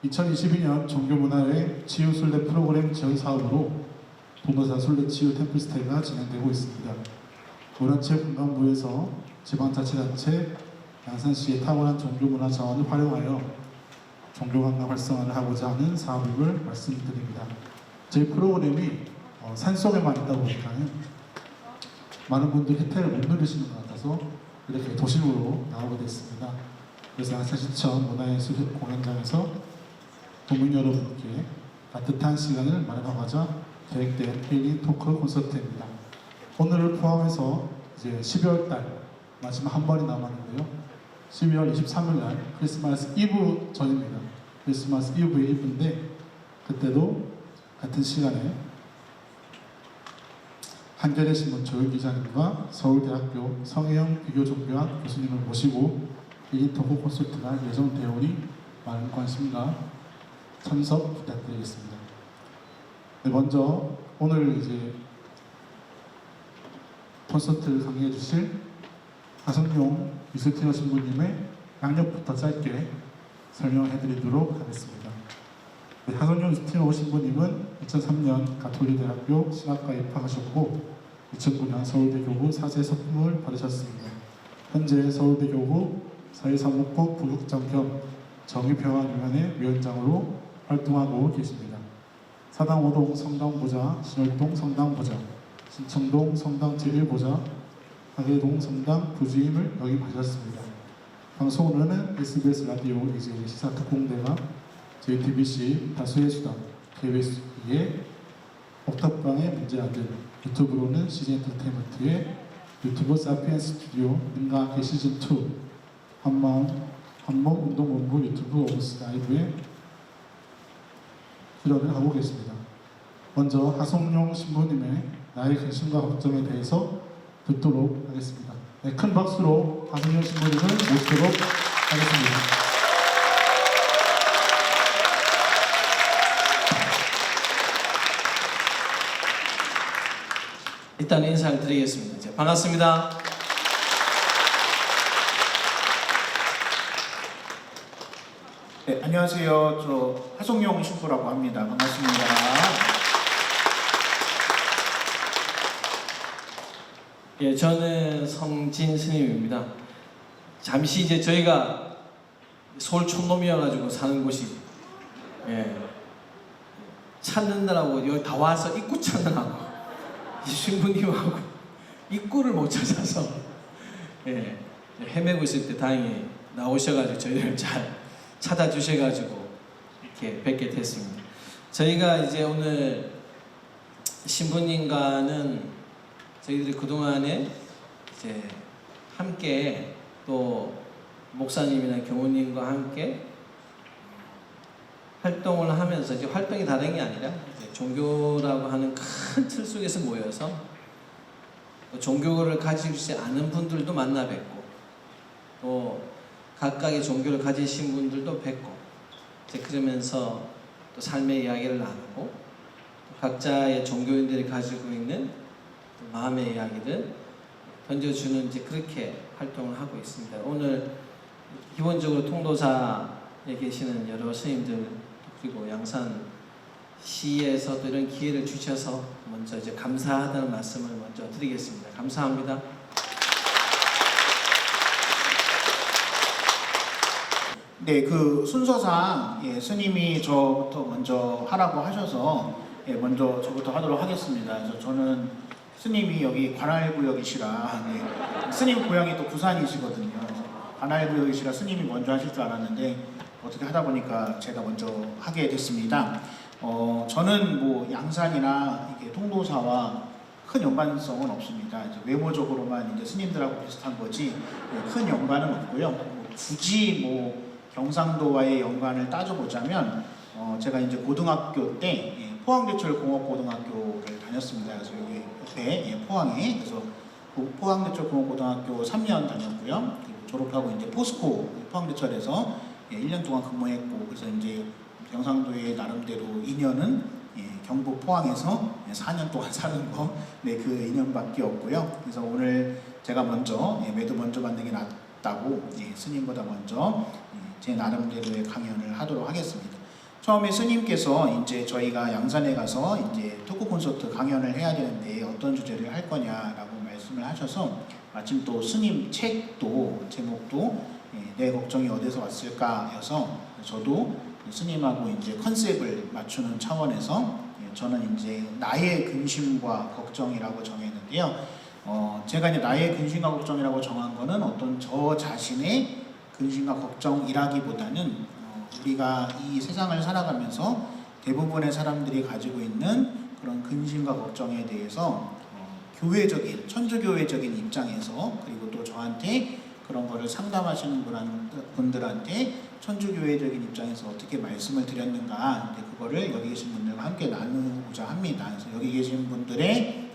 2022년 종교문화의 치유순례 프로그램 지원 사업으로 동도사 순례 치유 템플스테이가 진행되고 있습니다. 문화체육관광부에서 지방자치단체 양산시의 탁월한 종교문화 자원을 활용하여 종교관광 활성화를 하고자 하는 사업임을 말씀드립니다. 저희 프로그램이 산속에만 있다 보니까는 많은 분들이 혜택을 못 누리시는 것 같아서 이렇게 도심으로 나오게 됐습니다. 그래서 양산시청 문화예술 공연장에서 도민 여러분께 따뜻한 시간을 마련하고자 계획된 힐링 토크 콘서트입니다. 오늘을 포함해서 이제 12월달 마지막 한 번이 남았는데요. 12월 23일날 크리스마스 이브 전입니다. 크리스마스 이브의 이브인데 그때도 같은 시간에 한겨레 신문 조윤 기자님과 서울대학교 성혜영 비교종교학 교수님을 모시고 힐링 토크 콘서트가 예정되어 오니 많은 관심과 참석 부탁드리겠습니다. 네, 먼저 오늘 이제 콘서트를 강의해 주실 하성룡 미술티너 신부님의 양력부터 짧게 설명해 드리도록 하겠습니다. 네, 하성룡 미술티너 신부님은 2003년 가톨릭대학교 신학과에 입학하셨고 2009년 서울대교구 사제석품을 받으셨습니다. 현재 서울대교구 사회사무국 부국장 겸 정의평화위원회 위원장으로 활동하고 계십니다. 사당 5동 성당보좌, 신월동 성당보좌, 신청동 성당 제1보좌, 하계동 성당 부주임을 역임하셨습니다. 방송으로는 SBS 라디오 이제 시사특공대가 JTBC 다수의 수단, KBS의 옥탑방의 문제아들, 유튜브로는 CJ 엔터테인먼트의 유튜브 사피엔스 스튜디오 민가학회 시즌2, 한몸 운동본부 유튜브 오브스 라이브에 출연을 하고 계십니다. 먼저 하성룡 신부님의 나의 근심과 걱정에 대해서 듣도록 하겠습니다. 네, 큰 박수로 하성룡 신부님을 모시도록 하겠습니다. 일단 인사를 드리겠습니다. 반갑습니다. 네, 안녕하세요. 저 하성룡 신부라고 합니다. 반갑습니다. 예, 저는 성진 스님입니다. 잠시 이제 저희가 서울 촌놈이어가지고 사는 곳이 찾느라고 여기 다 와서 입구 찾느라고 이 신부님하고 입구를 못 찾아서 헤매고 있을 때 다행히 나오셔가지고 저희를 잘 찾아주셔가지고 이렇게 뵙게 됐습니다. 저희가 이제 오늘 신부님과는 저희들이 그동안에 이제 함께 또 목사님이나 교우님과 함께 활동을 하면서 이제 활동이 다른 게 아니라 이제 종교라고 하는 큰 틀 속에서 모여서 또 종교를 가지고 있지 않은 분들도 만나 뵙고 또 각각의 종교를 가지신 분들도 뵙고 이제 그러면서 또 삶의 이야기를 나누고 또 각자의 종교인들이 가지고 있는 또 마음의 이야기를 던져주는 이제 그렇게 활동을 하고 있습니다. 오늘 기본적으로 통도사에 계시는 여러 스님들 그리고 양산시에서도 이런 기회를 주셔서 먼저 이제 감사하다는 말씀을 먼저 드리겠습니다. 감사합니다. 네, 그 순서상 스님이 저부터 먼저 하라고 하셔서 먼저 저부터 하도록 하겠습니다. 그래서 저는 스님이 여기 관할구역이시라 스님 고향이 또 부산이시거든요. 그래서 관할구역이시라 스님이 먼저 하실 줄 알았는데 어떻게 하다 보니까 제가 먼저 하게 됐습니다. 저는 뭐 양산이나 이게 통도사와 큰 연관성은 없습니다. 이제 외모적으로만 이제 스님들하고 비슷한 거지 큰 연관은 없고요. 굳이 뭐 경상도와의 연관을 따져보자면 제가 이제 고등학교 때 포항제철공업고등학교를 다녔습니다. 그래서 여기 옆에 포항에 그래서 포항제철공업고등학교 3년 다녔고요. 그리고 졸업하고 이제 포스코 포항제철에서 1년 동안 근무했고 그래서 이제 경상도의 나름대로 2년은 경북 포항에서 4년 동안 사는 거 그 2년밖에 없고요. 그래서 오늘 제가 먼저 매도 먼저 받는 게 낫다고 스님보다 먼저 제 나름대로의 강연을 하도록 하겠습니다. 처음에 스님께서 이제 저희가 양산에 가서 이제 토크 콘서트 강연을 해야 되는데 어떤 주제를 할 거냐라고 말씀을 하셔서 마침 또 스님 책도 제목도 내 걱정이 어디서 왔을까여서 저도 스님하고 이제 컨셉을 맞추는 차원에서 저는 이제 나의 근심과 걱정이라고 정했는데요. 제가 이제 나의 근심과 걱정이라고 정한 거는 어떤 저 자신의 근심과 걱정이라기보다는 우리가 이 세상을 살아가면서 대부분의 사람들이 가지고 있는 그런 근심과 걱정에 대해서 교회적인, 천주교회적인 입장에서 그리고 또 저한테 그런 거를 상담하시는 분들한테 천주교회적인 입장에서 어떻게 말씀을 드렸는가, 그거를 여기 계신 분들과 함께 나누고자 합니다. 그래서 여기 계신 분들의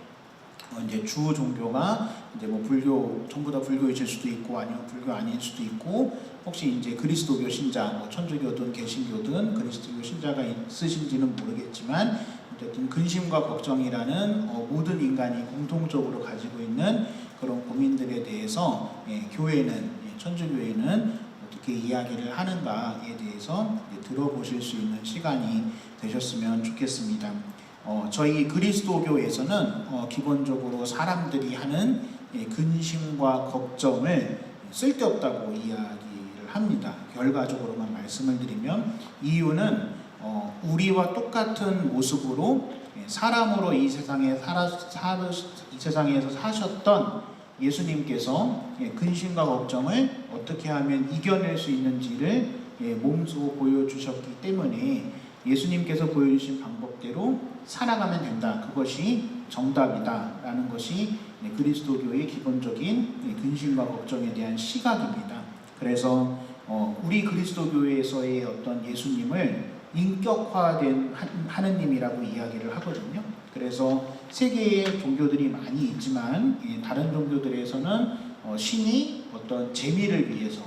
이제 주 종교가 이제 뭐 불교, 전부 다 불교이실 수도 있고 아니면 불교 아닐 수도 있고, 혹시 이제 그리스도교 신자, 뭐 천주교든 개신교든 그리스도교 신자가 있으신지는 모르겠지만 어쨌든 근심과 걱정이라는 모든 인간이 공통적으로 가지고 있는 그런 고민들에 대해서 교회는, 천주교회는 어떻게 이야기를 하는가에 대해서 들어보실 수 있는 시간이 되셨으면 좋겠습니다. 저희 그리스도교에서는 기본적으로 사람들이 하는 근심과 걱정을 쓸데없다고 이야기를 합니다. 결과적으로만 말씀을 드리면 이유는 우리와 똑같은 모습으로 사람으로 이 세상에서 사셨던 예수님께서 근심과 걱정을 어떻게 하면 이겨낼 수 있는지를 몸소 보여주셨기 때문에 예수님께서 보여주신 방법대로 살아가면 된다. 그것이 정답이다. 라는 것이 그리스도교의 기본적인 근심과 걱정에 대한 시각입니다. 그래서 우리 그리스도교에서의 어떤 예수님을 인격화된 하느님이라고 이야기를 하거든요. 그래서 세계의 종교들이 많이 있지만 다른 종교들에서는 신이 어떤 재미를 위해서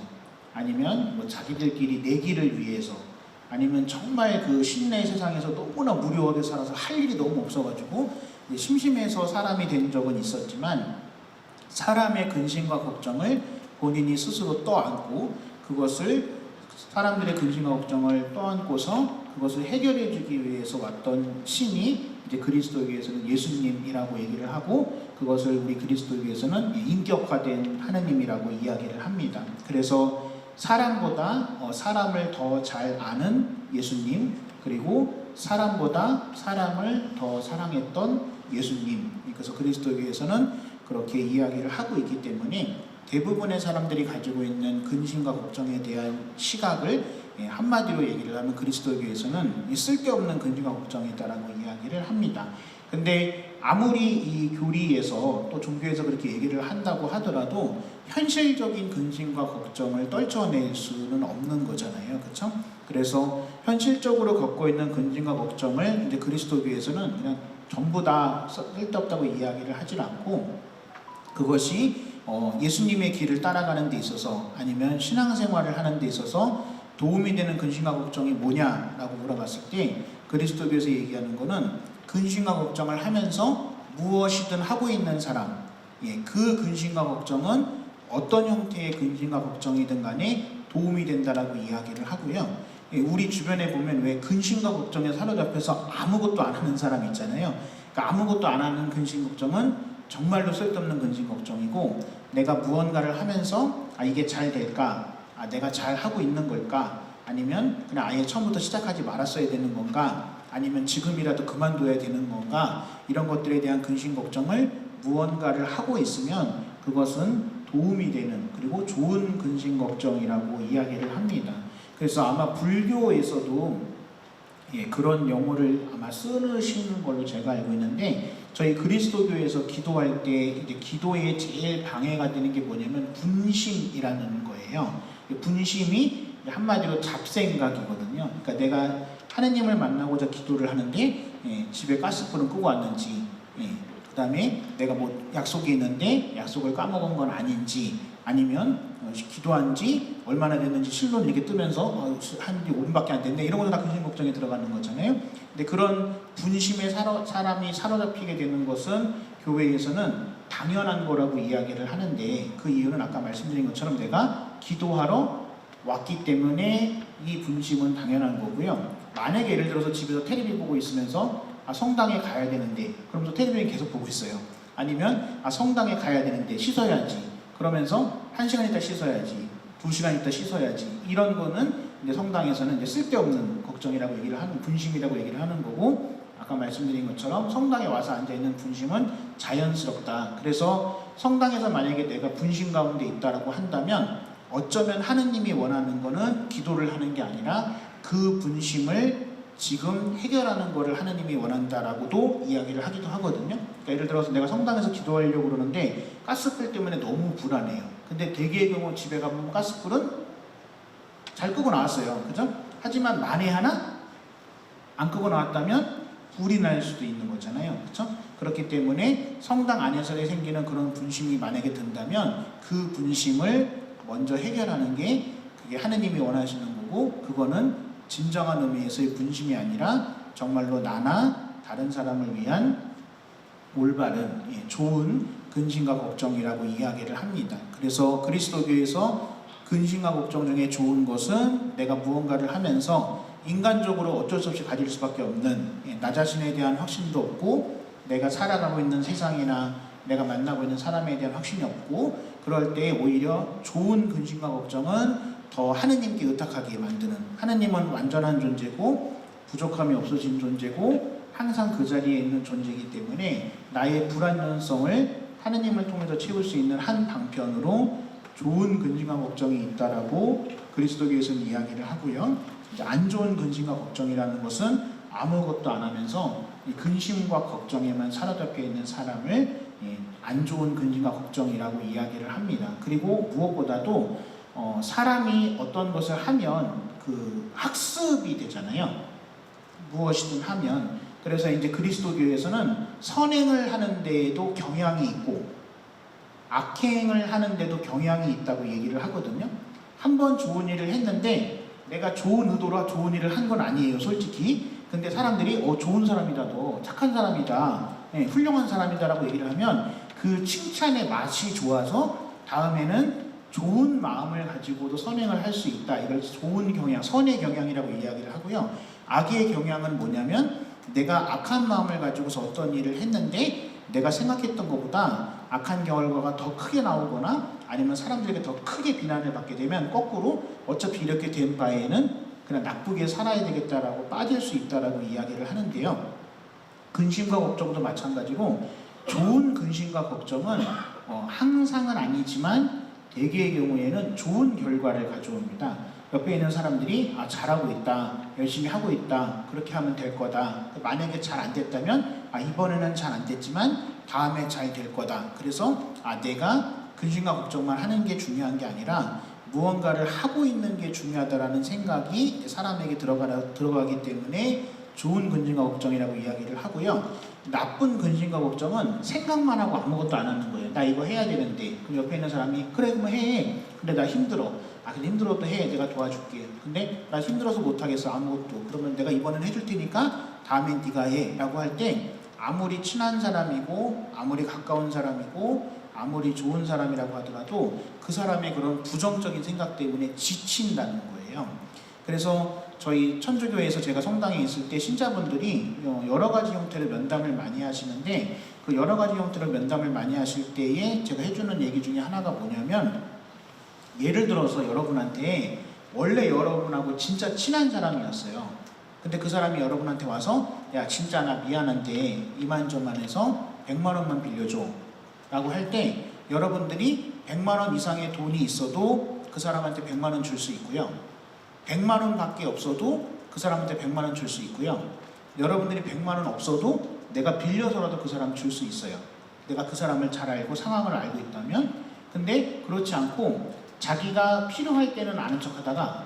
아니면 뭐 자기들끼리 내기를 위해서 아니면 정말 그 신의 세상에서 너무나 무료하게 살아서 할 일이 너무 없어가지고 심심해서 사람이 된 적은 있었지만 사람의 근심과 걱정을 본인이 스스로 떠안고 그것을 사람들의 근심과 걱정을 떠안고서 그것을 해결해 주기 위해서 왔던 신이 이제 그리스도교에서는 예수님이라고 얘기를 하고 그것을 우리 그리스도교에서는 인격화된 하느님이라고 이야기를 합니다. 그래서 사람보다 사람을 더 잘 아는 예수님, 그리고 사람보다 사람을 더 사랑했던 예수님, 그래서 그리스도교에서는 그렇게 이야기를 하고 있기 때문에 대부분의 사람들이 가지고 있는 근심과 걱정에 대한 시각을 한마디로 얘기를 하면 그리스도교에서는 쓸데없는 근심과 걱정이 있다라고 이야기를 합니다. 근데 아무리 이 교리에서 또 종교에서 그렇게 얘기를 한다고 하더라도 현실적인 근심과 걱정을 떨쳐낼 수는 없는 거잖아요. 그렇죠? 그래서 현실적으로 겪고 있는 근심과 걱정을 이제 그리스도교에서는 그냥 전부 다 쓸데없다고 이야기를 하질 않고 그것이 예수님의 길을 따라가는 데 있어서 아니면 신앙생활을 하는 데 있어서 도움이 되는 근심과 걱정이 뭐냐라고 물어봤을 때 그리스도교에서 얘기하는 거는 근심과 걱정을 하면서 무엇이든 하고 있는 사람, 그 근심과 걱정은 어떤 형태의 근심과 걱정이든 간에 도움이 된다라고 이야기를 하고요. 우리 주변에 보면 왜 근심과 걱정에 사로잡혀서 아무것도 안 하는 사람 있잖아요. 그러니까 아무것도 안 하는 근심 걱정은 정말로 쓸데없는 근심 걱정이고 내가 무언가를 하면서 이게 잘 될까? 내가 잘 하고 있는 걸까? 아니면 그냥 아예 처음부터 시작하지 말았어야 되는 건가? 아니면 지금이라도 그만둬야 되는 건가? 이런 것들에 대한 근심 걱정을 무언가를 하고 있으면 그것은 도움이 되는 그리고 좋은 근심 걱정이라고 이야기를 합니다. 그래서 아마 불교에서도 그런 용어를 아마 쓰시는 걸로 제가 알고 있는데 저희 그리스도교에서 기도할 때 이제 기도에 제일 방해가 되는 게 뭐냐면 분심이라는 거예요. 분심이 한마디로 잡생각이거든요. 그러니까 내가 하느님을 만나고자 기도를 하는데 집에 가스불은 끄고 왔는지 그 다음에 내가 뭐 약속이 있는데 약속을 까먹은 건 아닌지 아니면 기도한 지 얼마나 됐는지 실론 이렇게 뜨면서 한 지 5분밖에 안 됐네 이런 것도 다 근심 걱정에 들어가는 거잖아요. 근데 그런 분심에 사람이 사로잡히게 되는 것은 교회에서는 당연한 거라고 이야기를 하는데 그 이유는 아까 말씀드린 것처럼 내가 기도하러 왔기 때문에 이 분심은 당연한 거고요. 만약에 예를 들어서 집에서 텔레비 보고 있으면서 성당에 가야 되는데 그러면서 텔레비를 계속 보고 있어요. 아니면 성당에 가야 되는데 씻어야지 그러면서 1시간 있다 씻어야지 2시간 있다 씻어야지 이런 거는 이제 성당에서는 이제 쓸데없는 걱정이라고 얘기를 하는 분심이라고 얘기를 하는 거고, 아까 말씀드린 것처럼 성당에 와서 앉아있는 분심은 자연스럽다. 그래서 성당에서 만약에 내가 분심 가운데 있다라고 한다면 어쩌면 하느님이 원하는 거는 기도를 하는 게 아니라 그 분심을 지금 해결하는 거를 하느님이 원한다라고도 이야기를 하기도 하거든요. 그러니까 예를 들어서 내가 성당에서 기도하려고 그러는데 가스불 때문에 너무 불안해요. 근데 대개의 경우 집에 가보면 가스불은 잘 끄고 나왔어요. 그죠? 하지만 만에 하나 안 끄고 나왔다면 불이 날 수도 있는 거잖아요. 그렇죠? 그렇기 때문에 성당 안에서 생기는 그런 분심이 만약에 든다면 그 분심을 먼저 해결하는 게 그게 하느님이 원하시는 거고, 그거는 진정한 의미에서의 분심이 아니라 정말로 나나 다른 사람을 위한 올바른 좋은 근심과 걱정이라고 이야기를 합니다. 그래서 그리스도교에서 근심과 걱정 중에 좋은 것은 내가 무언가를 하면서 인간적으로 어쩔 수 없이 가질 수밖에 없는 나 자신에 대한 확신도 없고 내가 살아가고 있는 세상이나 내가 만나고 있는 사람에 대한 확신이 없고, 그럴 때 오히려 좋은 근심과 걱정은 더 하느님께 의탁하게 만드는, 하느님은 완전한 존재고 부족함이 없어진 존재고 항상 그 자리에 있는 존재이기 때문에 나의 불완전성을 하느님을 통해서 채울 수 있는 한 방편으로 좋은 근심과 걱정이 있다라고 그리스도교에서는 이야기를 하고요. 이제 안 좋은 근심과 걱정이라는 것은 아무것도 안 하면서 이 근심과 걱정에만 사로잡혀 있는 사람을 안 좋은 근심과 걱정이라고 이야기를 합니다. 그리고 무엇보다도 사람이 어떤 것을 하면 그 학습이 되잖아요. 무엇이든 하면. 그래서 이제 그리스도교에서는 선행을 하는 데에도 경향이 있고 악행을 하는데도 경향이 있다고 얘기를 하거든요. 한번 좋은 일을 했는데 내가 좋은 의도로 좋은 일을 한 건 아니에요, 솔직히. 근데 사람들이 좋은 사람이다, 너 착한 사람이다, 훌륭한 사람이다라고 얘기를 하면 그 칭찬의 맛이 좋아서 다음에는 좋은 마음을 가지고도 선행을 할 수 있다. 이걸 좋은 경향, 선의 경향이라고 이야기를 하고요. 악의 경향은 뭐냐면 내가 악한 마음을 가지고서 어떤 일을 했는데 내가 생각했던 것보다 악한 결과가 더 크게 나오거나 아니면 사람들에게 더 크게 비난을 받게 되면 거꾸로 어차피 이렇게 된 바에는 그냥 나쁘게 살아야 되겠다라고 빠질 수 있다라고 이야기를 하는데요. 근심과 걱정도 마찬가지로 좋은 근심과 걱정은 항상은 아니지만 대개의 경우에는 좋은 결과를 가져옵니다. 옆에 있는 사람들이 잘하고 있다, 열심히 하고 있다, 그렇게 하면 될 거다. 만약에 잘 안 됐다면 이번에는 잘 안 됐지만 다음에 잘 될 거다. 그래서 내가 근심과 걱정만 하는 게 중요한 게 아니라 무언가를 하고 있는 게 중요하다라는 생각이 사람에게 들어가기 때문에 좋은 근심과 걱정이라고 이야기를 하고요. 나쁜 근심과 걱정은 생각만 하고 아무것도 안 하는 거예요. 나 이거 해야 되는데. 그럼 옆에 있는 사람이 그래 그러면 해. 근데 나 힘들어. 근데 힘들어도 해. 내가 도와줄게. 근데 나 힘들어서 못하겠어. 아무것도. 그러면 내가 이번엔 해줄 테니까 다음엔 네가 해. 라고 할 때 아무리 친한 사람이고 아무리 가까운 사람이고 아무리 좋은 사람이라고 하더라도 그 사람의 그런 부정적인 생각 때문에 지친다는 거예요. 그래서 저희 천주교에서 제가 성당에 있을 때 신자분들이 여러 가지 형태의 면담을 많이 하시는데 그 여러 가지 형태의 면담을 많이 하실 때에 제가 해주는 얘기 중에 하나가 뭐냐면, 예를 들어서 여러분한테 원래 여러분하고 진짜 친한 사람이었어요. 근데 그 사람이 여러분한테 와서 야 진짜 나 미안한데 이만저만해서 100만 원만 빌려줘 라고 할 때 여러분들이 100만 원 이상의 돈이 있어도 그 사람한테 100만 원 줄 수 있고요. 100만 원 밖에 없어도 그 사람한테 100만 원 줄 수 있고요. 여러분들이 100만 원 없어도 내가 빌려서라도 그 사람 줄 수 있어요. 내가 그 사람을 잘 알고 상황을 알고 있다면. 근데 그렇지 않고 자기가 필요할 때는 아는 척 하다가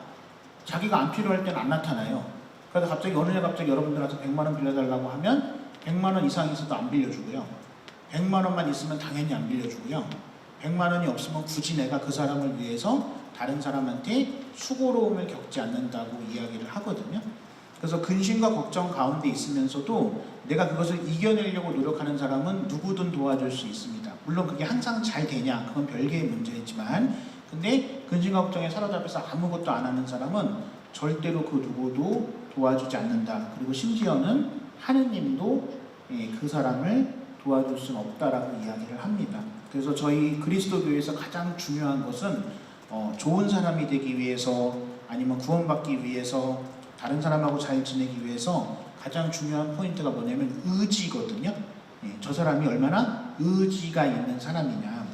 자기가 안 필요할 때는 안 나타나요. 그래서 갑자기 어느 날 갑자기 여러분들한테 100만 원 빌려달라고 하면 100만 원 이상 있어도 안 빌려주고요. 100만 원만 있으면 당연히 안 빌려주고요. 100만 원이 없으면 굳이 내가 그 사람을 위해서 다른 사람한테 수고로움을 겪지 않는다고 이야기를 하거든요. 그래서 근심과 걱정 가운데 있으면서도 내가 그것을 이겨내려고 노력하는 사람은 누구든 도와줄 수 있습니다. 물론 그게 항상 잘 되냐, 그건 별개의 문제이지만, 근데 근심과 걱정에 사로잡혀서 아무것도 안 하는 사람은 절대로 그 누구도 도와주지 않는다. 그리고 심지어는 하느님도 그 사람을 도와줄 수는 없다라고 이야기를 합니다. 그래서 저희 그리스도교회에서 가장 중요한 것은 좋은 사람이 되기 위해서 아니면 구원받기 위해서 다른 사람하고 잘 지내기 위해서 가장 중요한 포인트가 뭐냐면 의지거든요. 저 사람이 얼마나 의지가 있는 사람이냐.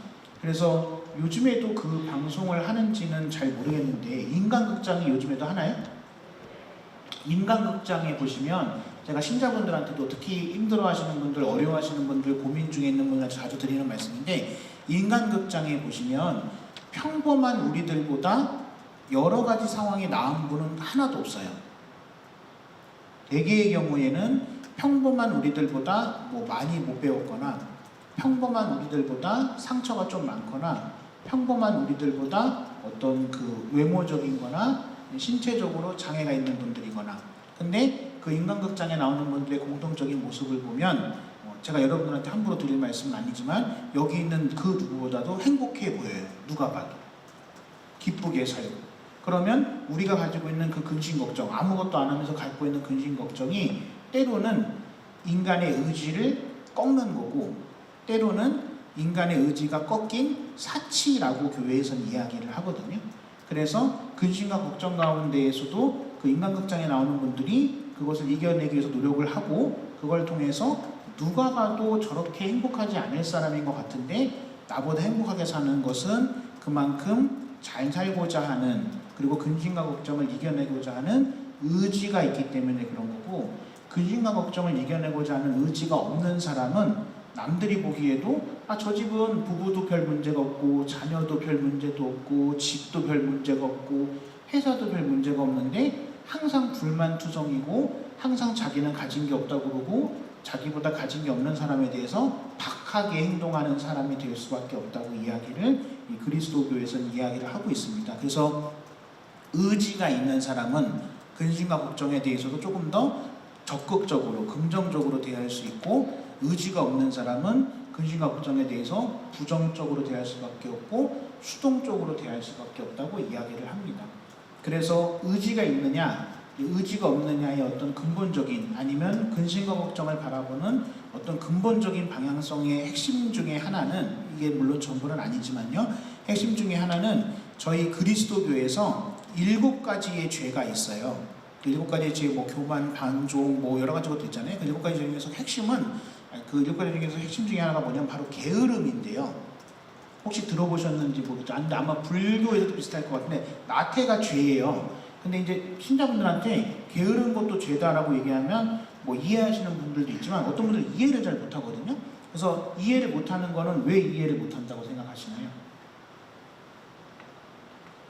그래서 요즘에도 그 방송을 하는지는 잘 모르겠는데 인간극장이 요즘에도 하나요? 인간극장에 보시면 제가 신자분들한테도 특히 힘들어하시는 분들, 어려워하시는 분들, 고민 중에 있는 분들한테 자주 드리는 말씀인데 인간극장에 보시면 평범한 우리들보다 여러 가지 상황이 나은 분은 하나도 없어요. 대개의 경우에는 평범한 우리들보다 뭐 많이 못 배웠거나 평범한 우리들보다 상처가 좀 많거나 평범한 우리들보다 어떤 그 외모적인 거나 신체적으로 장애가 있는 분들이거나 근데 그 인간극장에 나오는 분들의 공통적인 모습을 보면 제가 여러분들한테 함부로 드릴 말씀은 아니지만 여기 있는 그 누구보다도 행복해 보여요. 누가 봐도 기쁘게 살고 그러면 우리가 가지고 있는 그 근심걱정 아무것도 안 하면서 갖고 있는 근심걱정이 때로는 인간의 의지를 꺾는 거고 때로는 인간의 의지가 꺾인 사치라고 교회에서는 이야기를 하거든요. 그래서 근심과 걱정 가운데에서도 그 인간극장에 나오는 분들이 그것을 이겨내기 위해서 노력을 하고 그걸 통해서 누가 봐도 저렇게 행복하지 않을 사람인 것 같은데 나보다 행복하게 사는 것은 그만큼 잘 살고자 하는 그리고 근심과 걱정을 이겨내고자 하는 의지가 있기 때문에 그런 거고 근심과 걱정을 이겨내고자 하는 의지가 없는 사람은 남들이 보기에도 저 집은 부부도 별 문제가 없고 자녀도 별 문제도 없고 집도 별 문제가 없고 회사도 별 문제가 없는데 항상 불만투성이고 항상 자기는 가진 게 없다고 그러고 자기보다 가진 게 없는 사람에 대해서 박하게 행동하는 사람이 될 수밖에 없다고 이야기를 이 그리스도교에서는 이야기를 하고 있습니다. 그래서 의지가 있는 사람은 근심과 걱정에 대해서도 조금 더 적극적으로 긍정적으로 대할 수 있고 의지가 없는 사람은 근심과 걱정에 대해서 부정적으로 대할 수밖에 없고 수동적으로 대할 수밖에 없다고 이야기를 합니다. 그래서 의지가 있느냐 의지가 없느냐의 어떤 근본적인 아니면 근심과 걱정을 바라보는 어떤 근본적인 방향성의 핵심 중에 하나는 이게 물론 전부는 아니지만요 핵심 중에 하나는 저희 그리스도교에서 7가지의 죄가 있어요. 7가지의 죄, 뭐 교만, 반종, 뭐 여러 가지 것도 있잖아요. 그 7가지 죄 중에서 핵심은 그 7가지 중에서 핵심 중에 하나가 뭐냐면 바로 게으름인데요. 혹시 들어보셨는지 모르겠죠. 아마 불교에서도 비슷할 것 같은데 나태가 죄예요. 근데 이제 신자분들한테 게으른 것도 죄다라고 얘기하면 뭐 이해하시는 분들도 있지만 어떤 분들은 이해를 잘 못하거든요. 그래서 이해를 못하는 거는 왜 이해를 못한다고 생각하시나요?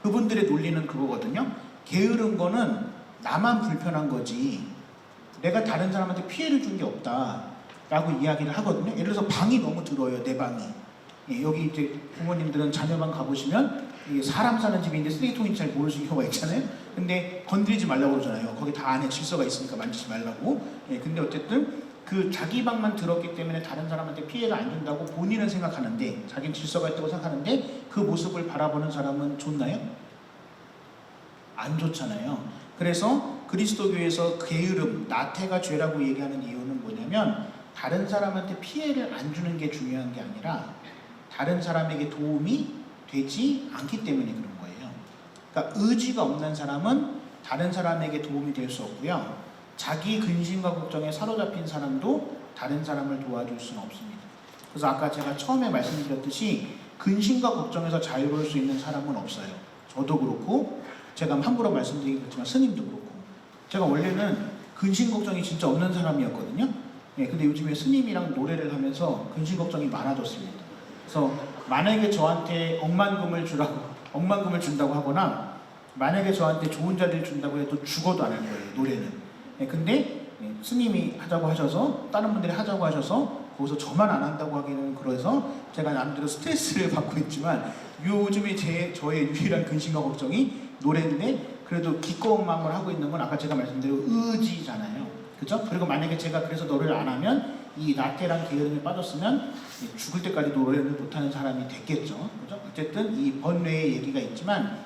그분들의 논리는 그거거든요. 게으른 거는 나만 불편한 거지 내가 다른 사람한테 피해를 준 게 없다라고 이야기를 하거든요. 예를 들어서 방이 너무 들어요. 내 방이. 여기 이제 부모님들은 자녀방 가보시면 사람 사는 집인데 쓰레기통인지 잘 모르시는 경우가 있잖아요. 근데 건드리지 말라고 그러잖아요. 거기 다 안에 질서가 있으니까 만지지 말라고. 근데 어쨌든 그 자기 방만 들었기 때문에 다른 사람한테 피해를 안 준다고 본인은 생각하는데 자기는 질서가 있다고 생각하는데 그 모습을 바라보는 사람은 좋나요? 안 좋잖아요. 그래서 그리스도교에서 게으름, 나태가 죄라고 얘기하는 이유는 뭐냐면 다른 사람한테 피해를 안 주는 게 중요한 게 아니라 다른 사람에게 도움이 되지 않기 때문에 그런 거예요. 그러니까 의지가 없는 사람은 다른 사람에게 도움이 될 수 없고요. 자기 근심과 걱정에 사로잡힌 사람도 다른 사람을 도와줄 수는 없습니다. 그래서 아까 제가 처음에 말씀드렸듯이 근심과 걱정에서 자유로울 수 있는 사람은 없어요. 저도 그렇고 제가 함부로 말씀드리긴 그렇지만 스님도 그렇고 제가 원래는 근심 걱정이 진짜 없는 사람이었거든요. 근데 요즘에 스님이랑 노래를 하면서 근심 걱정이 많아졌습니다. 그래서 만약에 저한테 억만금을 준다고 하거나 만약에 저한테 좋은 자리를 준다고 해도 죽어도 안 할 거예요. 노래는. 근데 스님이 하자고 하셔서 다른 분들이 하자고 하셔서 거기서 저만 안 한다고 하기는 그래서 제가 나름대로 스트레스를 받고 있지만 요즘에 저의 유일한 근심과 걱정이 노래인데 그래도 기꺼운 마음을 하고 있는 건 아까 제가 말씀드린 의지잖아요. 그죠? 그리고 만약에 제가 그래서 노래를 안 하면 이 나태랑 게으름에 빠졌으면 죽을 때까지 노래를 못하는 사람이 됐겠죠. 그죠? 어쨌든 이 번뇌의 얘기가 있지만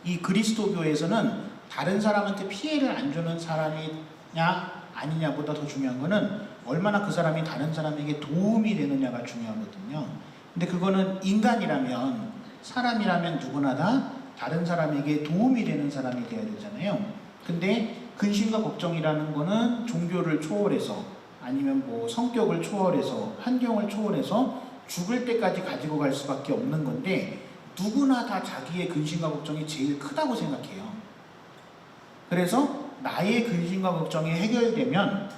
이 그리스도교에서는 다른 사람한테 피해를 안 주는 사람이냐 아니냐보다 더 중요한 거는 얼마나 그 사람이 다른 사람에게 도움이 되느냐가 중요하거든요. 근데 그거는 인간이라면, 사람이라면 누구나 다 다른 사람에게 도움이 되는 사람이 돼야 되잖아요. 근데 근심과 걱정이라는 거는 종교를 초월해서, 아니면 뭐 성격을 초월해서, 환경을 초월해서 죽을 때까지 가지고 갈 수밖에 없는 건데, 누구나 다 자기의 근심과 걱정이 제일 크다고 생각해요. 그래서 나의 근심과 걱정이 해결되면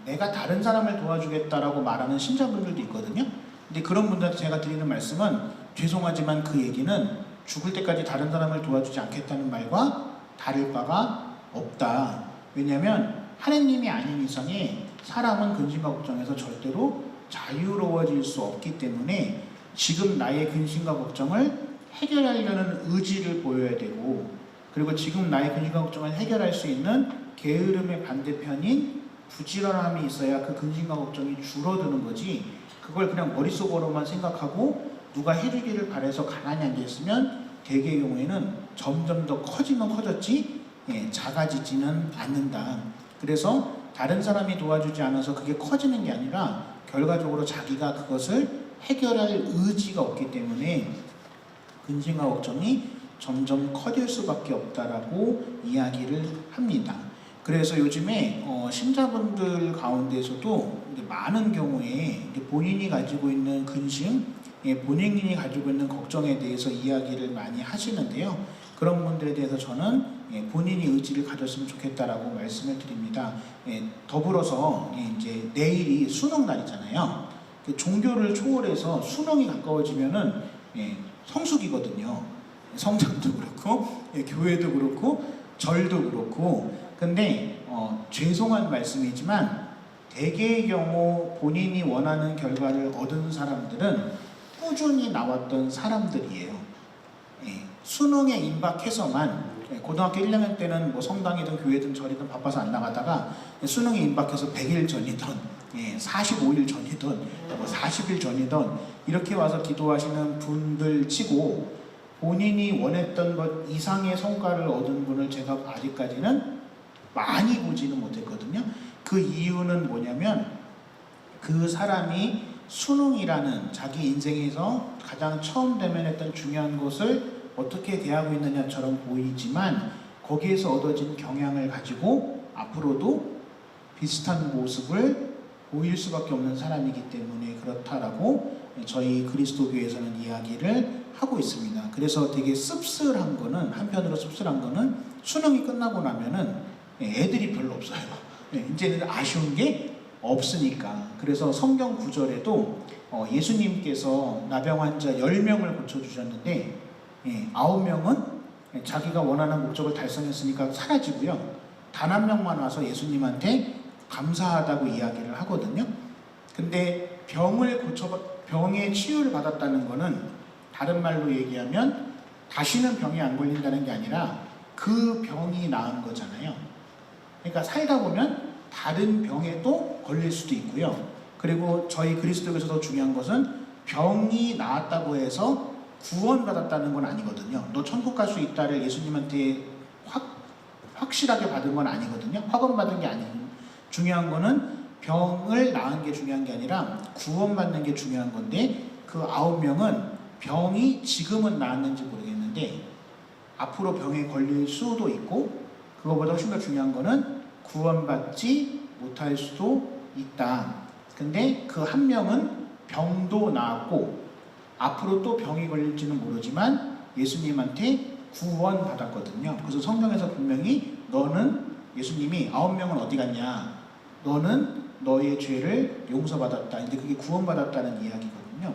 내가 다른 사람을 도와주겠다라고 말하는 신자분들도 있거든요. 근데 그런 분들한테 제가 드리는 말씀은, 죄송하지만 그 얘기는 죽을 때까지 다른 사람을 도와주지 않겠다는 말과 다를 바가 없다. 왜냐하면 하나님이 아닌 이상에 사람은 근심과 걱정에서 절대로 자유로워질 수 없기 때문에 지금 나의 근심과 걱정을 해결하려는 의지를 보여야 되고, 그리고 지금 나의 근심과 걱정을 해결할 수 있는 게으름의 반대편인 부지런함이 있어야 그 근심과 걱정이 줄어드는 거지, 그걸 그냥 머릿속으로만 생각하고 누가 해주기를 바라서 가만히 앉아있으면 대개의 경우에는 점점 더 커지면 커졌지 작아지지는 않는다. 그래서 다른 사람이 도와주지 않아서 그게 커지는 게 아니라 결과적으로 자기가 그것을 해결할 의지가 없기 때문에 근심과 걱정이 점점 커질 수밖에 없다라고 이야기를 합니다. 그래서 요즘에 신자분들 가운데서도 많은 경우에 본인이 가지고 있는 근심, 본인이 가지고 있는 걱정에 대해서 이야기를 많이 하시는데요. 그런 분들에 대해서 저는 본인이 의지를 가졌으면 좋겠다라고 말씀을 드립니다. 더불어서 이제 내일이 수능 날이잖아요. 종교를 초월해서 수능이 가까워지면은 성숙이거든요. 성장도 그렇고 교회도 그렇고 절도 그렇고. 근데 죄송한 말씀이지만 대개의 경우 본인이 원하는 결과를 얻은 사람들은 꾸준히 나왔던 사람들이에요. 수능에 임박해서만, 고등학교 1학년 때는 뭐 성당이든 교회든 절이든 바빠서 안 나가다가 수능에 임박해서 100일 전이든 45일 전이든 뭐 40일 전이든 이렇게 와서 기도하시는 분들 치고 본인이 원했던 것 이상의 성과를 얻은 분을 제가 아직까지는 많이 보지는 못했거든요. 그 이유는 뭐냐면 그 사람이 수능이라는 자기 인생에서 가장 처음 대면했던 중요한 것을 어떻게 대하고 있느냐처럼 보이지만 거기에서 얻어진 경향을 가지고 앞으로도 비슷한 모습을 보일 수밖에 없는 사람이기 때문에 그렇다라고 저희 그리스도교에서는 이야기를 하고 있습니다. 그래서 되게 씁쓸한 거는, 한편으로 씁쓸한 거는 수능이 끝나고 나면은 애들이 별로 없어요. 이제는 아쉬운 게 없으니까. 그래서 성경 구절에도 예수님께서 나병 환자 10명을 고쳐주셨는데 9명은 자기가 원하는 목적을 달성했으니까 사라지고요. 단 한 명만 와서 예수님한테 감사하다고 이야기를 하거든요. 근데 병의 치유를 받았다는 거는 다른 말로 얘기하면 다시는 병이 안 걸린다는 게 아니라 그 병이 나은 거잖아요. 그러니까 살다 보면 다른 병에 또 걸릴 수도 있고요. 그리고 저희 그리스도교에서 더 중요한 것은 병이 나았다고 해서 구원받았다는 건 아니거든요. 너 천국 갈 수 있다를 예수님한테 확실하게 받은 건 아니거든요. 확언받은 게 아니에요. 중요한 거는 병을 나은 게 중요한 게 아니라 구원받는 게 중요한 건데, 그 9명은 병이 지금은 나았는지 모르겠는데 앞으로 병에 걸릴 수도 있고, 그거보다 훨씬 더 중요한 거는 구원받지 못할 수도 있다. 근데 그 한 명은 병도 나았고 앞으로 또 병이 걸릴지는 모르지만 예수님한테 구원받았거든요. 그래서 성경에서 분명히 너는, 예수님이 9명은 어디 갔냐, 너는 너의 죄를 용서받았다. 근데 그게 구원받았다는 이야기거든요.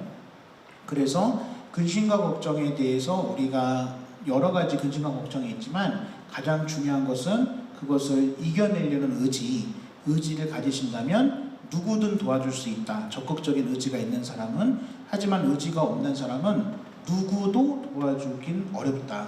그래서 근심과 걱정에 대해서 우리가 여러 가지 근심과 걱정이 있지만 가장 중요한 것은 그것을 이겨내려는 의지를 가지신다면 누구든 도와줄 수 있다. 적극적인 의지가 있는 사람은. 하지만 의지가 없는 사람은 누구도 도와주긴 어렵다.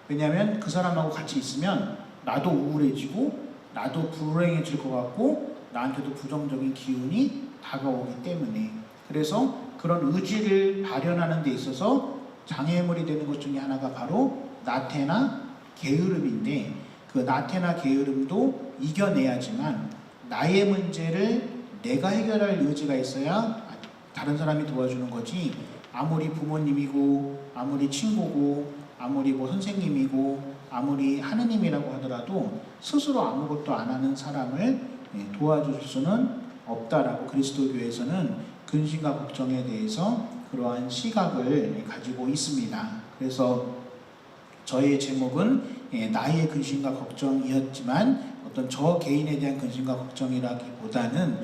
왜냐하면 그 사람하고 같이 있으면 나도 우울해지고 나도 불행해질 것 같고 나한테도 부정적인 기운이 다가오기 때문에. 그래서 그런 의지를 발현하는 데 있어서 장애물이 되는 것 중에 하나가 바로 나태나 게으름인데, 그 나태나 게으름도 이겨내야지만 나의 문제를 내가 해결할 의지가 있어야 다른 사람이 도와주는 거지, 아무리 부모님이고 아무리 친구고 아무리 뭐 선생님이고 아무리 하느님이라고 하더라도 스스로 아무것도 안 하는 사람을 도와줄 수는 없다라고 그리스도교에서는 근심과 걱정에 대해서 그러한 시각을 가지고 있습니다. 그래서 저의 제목은 나의 근심과 걱정이었지만 어떤 저 개인에 대한 근심과 걱정이라기보다는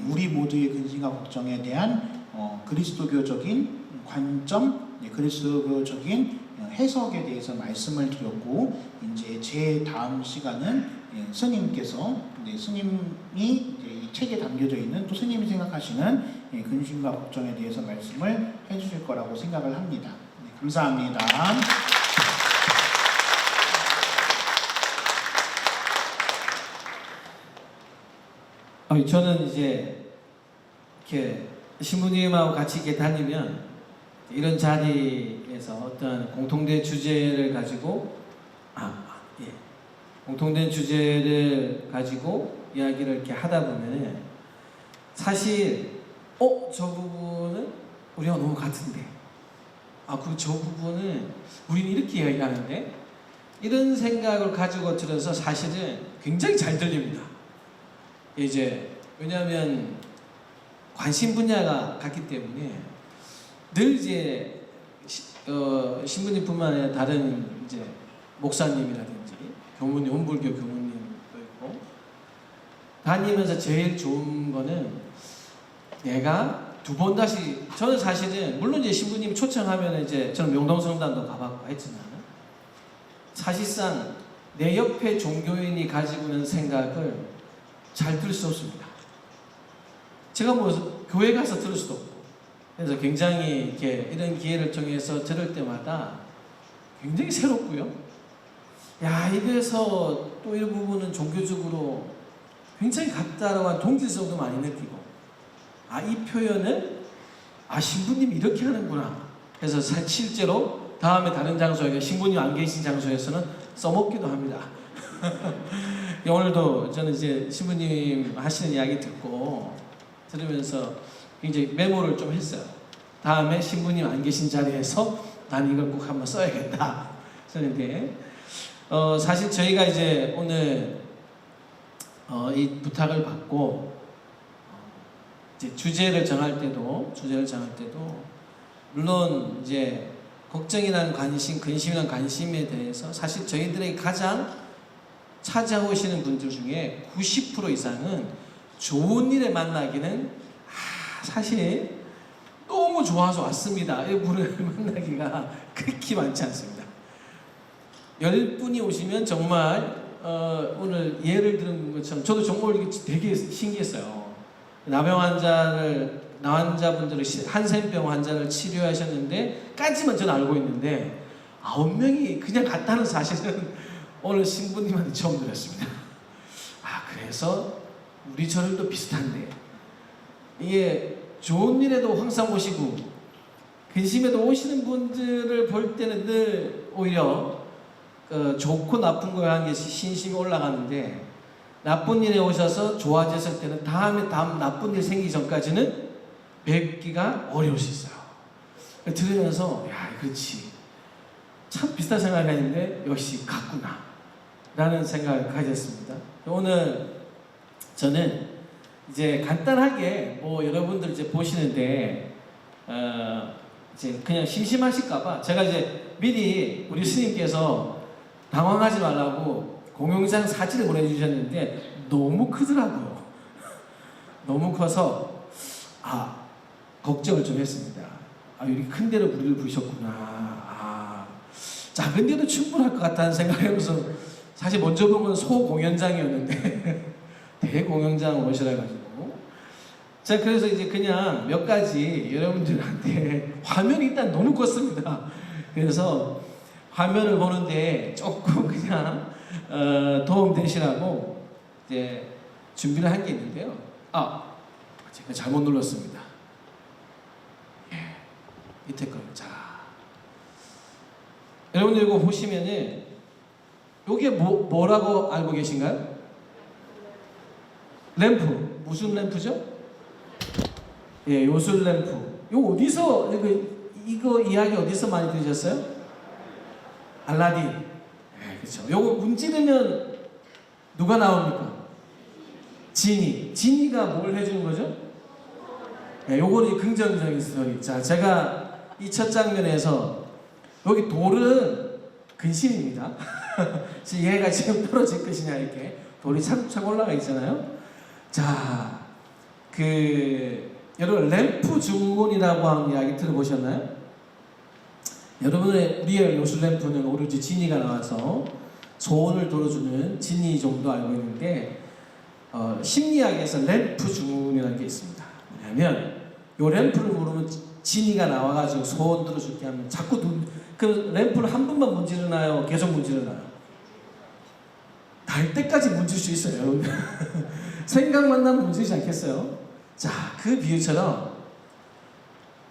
우리 모두의 근심과 걱정에 대한 그리스도교적인 관점, 그리스도교적인 해석에 대해서 말씀을 드렸고, 이제 제 다음 시간은 스님께서 스님이 이제 이 책에 담겨져 있는 또 스님이 생각하시는 근심과 걱정에 대해서 말씀을 해주실 거라고 생각을 합니다. 감사합니다. 저는 이제 이렇게 신부님하고 같이 이렇게 다니면 이런 자리에서 어떤 공통된 주제를 가지고 공통된 주제를 가지고 이야기를 이렇게 하다 보면은 사실 저 부분은 우리가 너무 같은데 저 부분은 우리는 이렇게 이야기하는데 이런 생각을 가지고 들어서 사실은 굉장히 잘 들립니다. 이제 왜냐하면 관심 분야가 같기 때문에 늘 이제 신부님뿐만 아니라 다른 이제 목사님이라든지 교무님, 혼불교 교무님도 있고 다니면서 제일 좋은 거는 내가 두 번 다시, 저는 사실은 물론 이제 신부님 초청하면 이제 저는 명동성당도 가봤고 했지만 사실상 내 옆에 종교인이 가지고 있는 생각을 잘 들을 수 없습니다. 제가 뭐 교회 가서 들을 수도 없고, 그래서 굉장히 이렇게 이런 기회를 통해서 들을 때마다 굉장히 새롭고요. 이래서 또 이 부분은 종교적으로 굉장히 같다라고 한 동질성도 많이 느끼고, 이 표현은 신부님이 이렇게 하는구나. 그래서 실제로 다음에 다른 장소에 신부님 안 계신 장소에서는 써먹기도 합니다. 오늘도 저는 이제 신부님 하시는 이야기 들으면서 굉장히 메모를 좀 했어요. 다음에 신부님 안 계신 자리에서 난 이걸 꼭 한번 써야겠다. 그런데 사실 저희가 이제 오늘 이 부탁을 받고 이제 주제를 정할 때도 물론 이제 걱정이라는 관심, 근심이라는 관심에 대해서 사실 저희들에게 가장 찾아오시는 분들 중에 90% 이상은 좋은 일에 만나기는 사실 너무 좋아서 왔습니다. 이 분을 만나기가 그렇게 많지 않습니다. 10분이 오시면 정말 오늘 예를 들은 것처럼 저도 정말 되게 신기했어요. 나환자분들을 한센병 환자를 치료하셨는데 까지만 저는 알고 있는데 9명이 그냥 갔다는 사실은 오늘 신부님한테 처음 들었습니다. 그래서 우리 절도 비슷한데 이게 좋은 일에도 항상 오시고 근심에도 오시는 분들을 볼 때는 늘 오히려 좋고 나쁜 거에 한 개씩 신심이 올라가는데 나쁜 일에 오셔서 좋아졌을 때는 다음 나쁜 일 생기기 전까지는 뵙기가 어려울 수 있어요. 들으면서 그렇지, 참 비슷한 생각이 했는데 역시 같구나 라는 생각을 가졌습니다. 오늘 저는 이제 간단하게 여러분들 이제 보시는데 이제 그냥 심심하실까봐 제가 이제 미리 우리 스님께서 당황하지 말라고 공용장 사진을 보내주셨는데 너무 크더라고요. 너무 커서 걱정을 좀 했습니다. 이렇게 큰 데로 무리를 부르셨구나. 작은 데도 충분할 것 같다는 생각을 하면서 사실 먼저 본 건 소공연장이었는데 대공연장 오시라 가지고 그래서 이제 그냥 몇 가지 여러분들한테 화면이 일단 너무 컸습니다. 그래서 화면을 보는데 조금 그냥 도움 되시라고 이제 준비를 한 게 있는데요. 제가 잘못 눌렀습니다. 밑에 걸. 여러분들 이거 보시면은 이게 뭐라고 알고 계신가요? 램프. 무슨 램프죠? 예, 요술 램프. 이거 어디서 이거 이야기 어디서 많이 들으셨어요? 알라딘. 예, 그렇죠. 요거 문지르면 누가 나옵니까? 지니. 지니가 뭘 해주는 거죠? 예, 요거는 긍정적인 스토리. 자, 제가 이 첫 장면에서 여기 돌은 근심입니다. 얘가 지금 떨어질 것이냐 이렇게 돌이 차곡차곡 올라가 있잖아요. 자, 여러분 램프 증후군이라고 하는 이야기 들어보셨나요? 여러분의 우리의 요술 램프는 오로지 지니가 나와서 소원을 들어주는 지니 정도 알고 있는데 심리학에서 램프 증후군이라는 게 있습니다. 뭐냐면 요 램프를 누르면 지니가 나와가지고 소원 들어줄게 하면 자꾸 그 램프를 한 번만 문지르나요? 계속 문지르나요? 달 때까지 문질 수 있어요. 생각만 나면 문지르지 않겠어요? 자, 그 비유처럼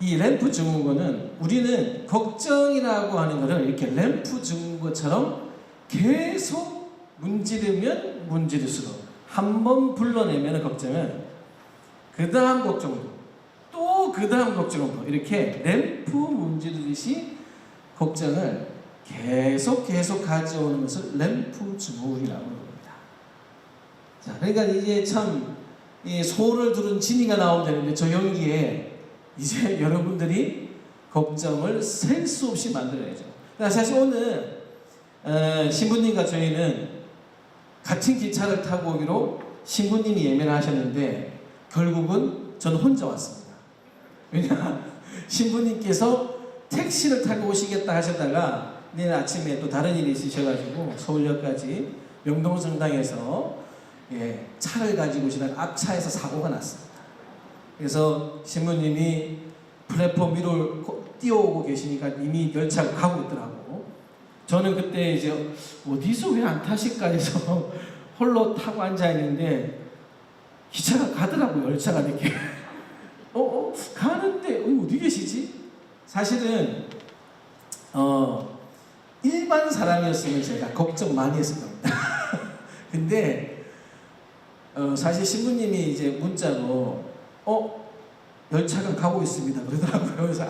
이 램프 증후군은 우리는 걱정이라고 하는 것을 이렇게 램프 증후군처럼 계속 문지르면 문지를수록 한 번 불러내면 걱정은 그 다음 걱정도 또 그 다음 걱정도 이렇게 램프 문지르듯이 걱정을 계속 가져오는 것을 램프 증후군이라고 합니다. 자, 그러니까 이제 참 이 소를 두른 지니가 나오면 되는데 저 연기에 이제 여러분들이 걱정을 셀 수 없이 만들어야죠. 사실 오늘 신부님과 저희는 같은 기차를 타고 오기로 신부님이 예매를 하셨는데 결국은 저는 혼자 왔습니다. 왜냐 신부님께서 택시를 타고 오시겠다 하셨다가 내일 아침에 또 다른 일이 있으셔가지고 서울역까지 명동성당에서 차를 가지고 오시다가 앞차에서 사고가 났습니다. 그래서 신부님이 플랫폼 위로 뛰어오고 계시니까 이미 열차가 가고 있더라고. 저는 그때 이제 어디서 왜 안 타실까 해서 홀로 타고 앉아있는데 기차가 가더라고요. 열차가 이렇게 가는데 어디 계시지? 사실은 일반 사람이었으면 제가 걱정 많이 했을 겁니다. 근데 사실 신부님이 이제 문자로 열차가 가고 있습니다 그러더라고요. 그래서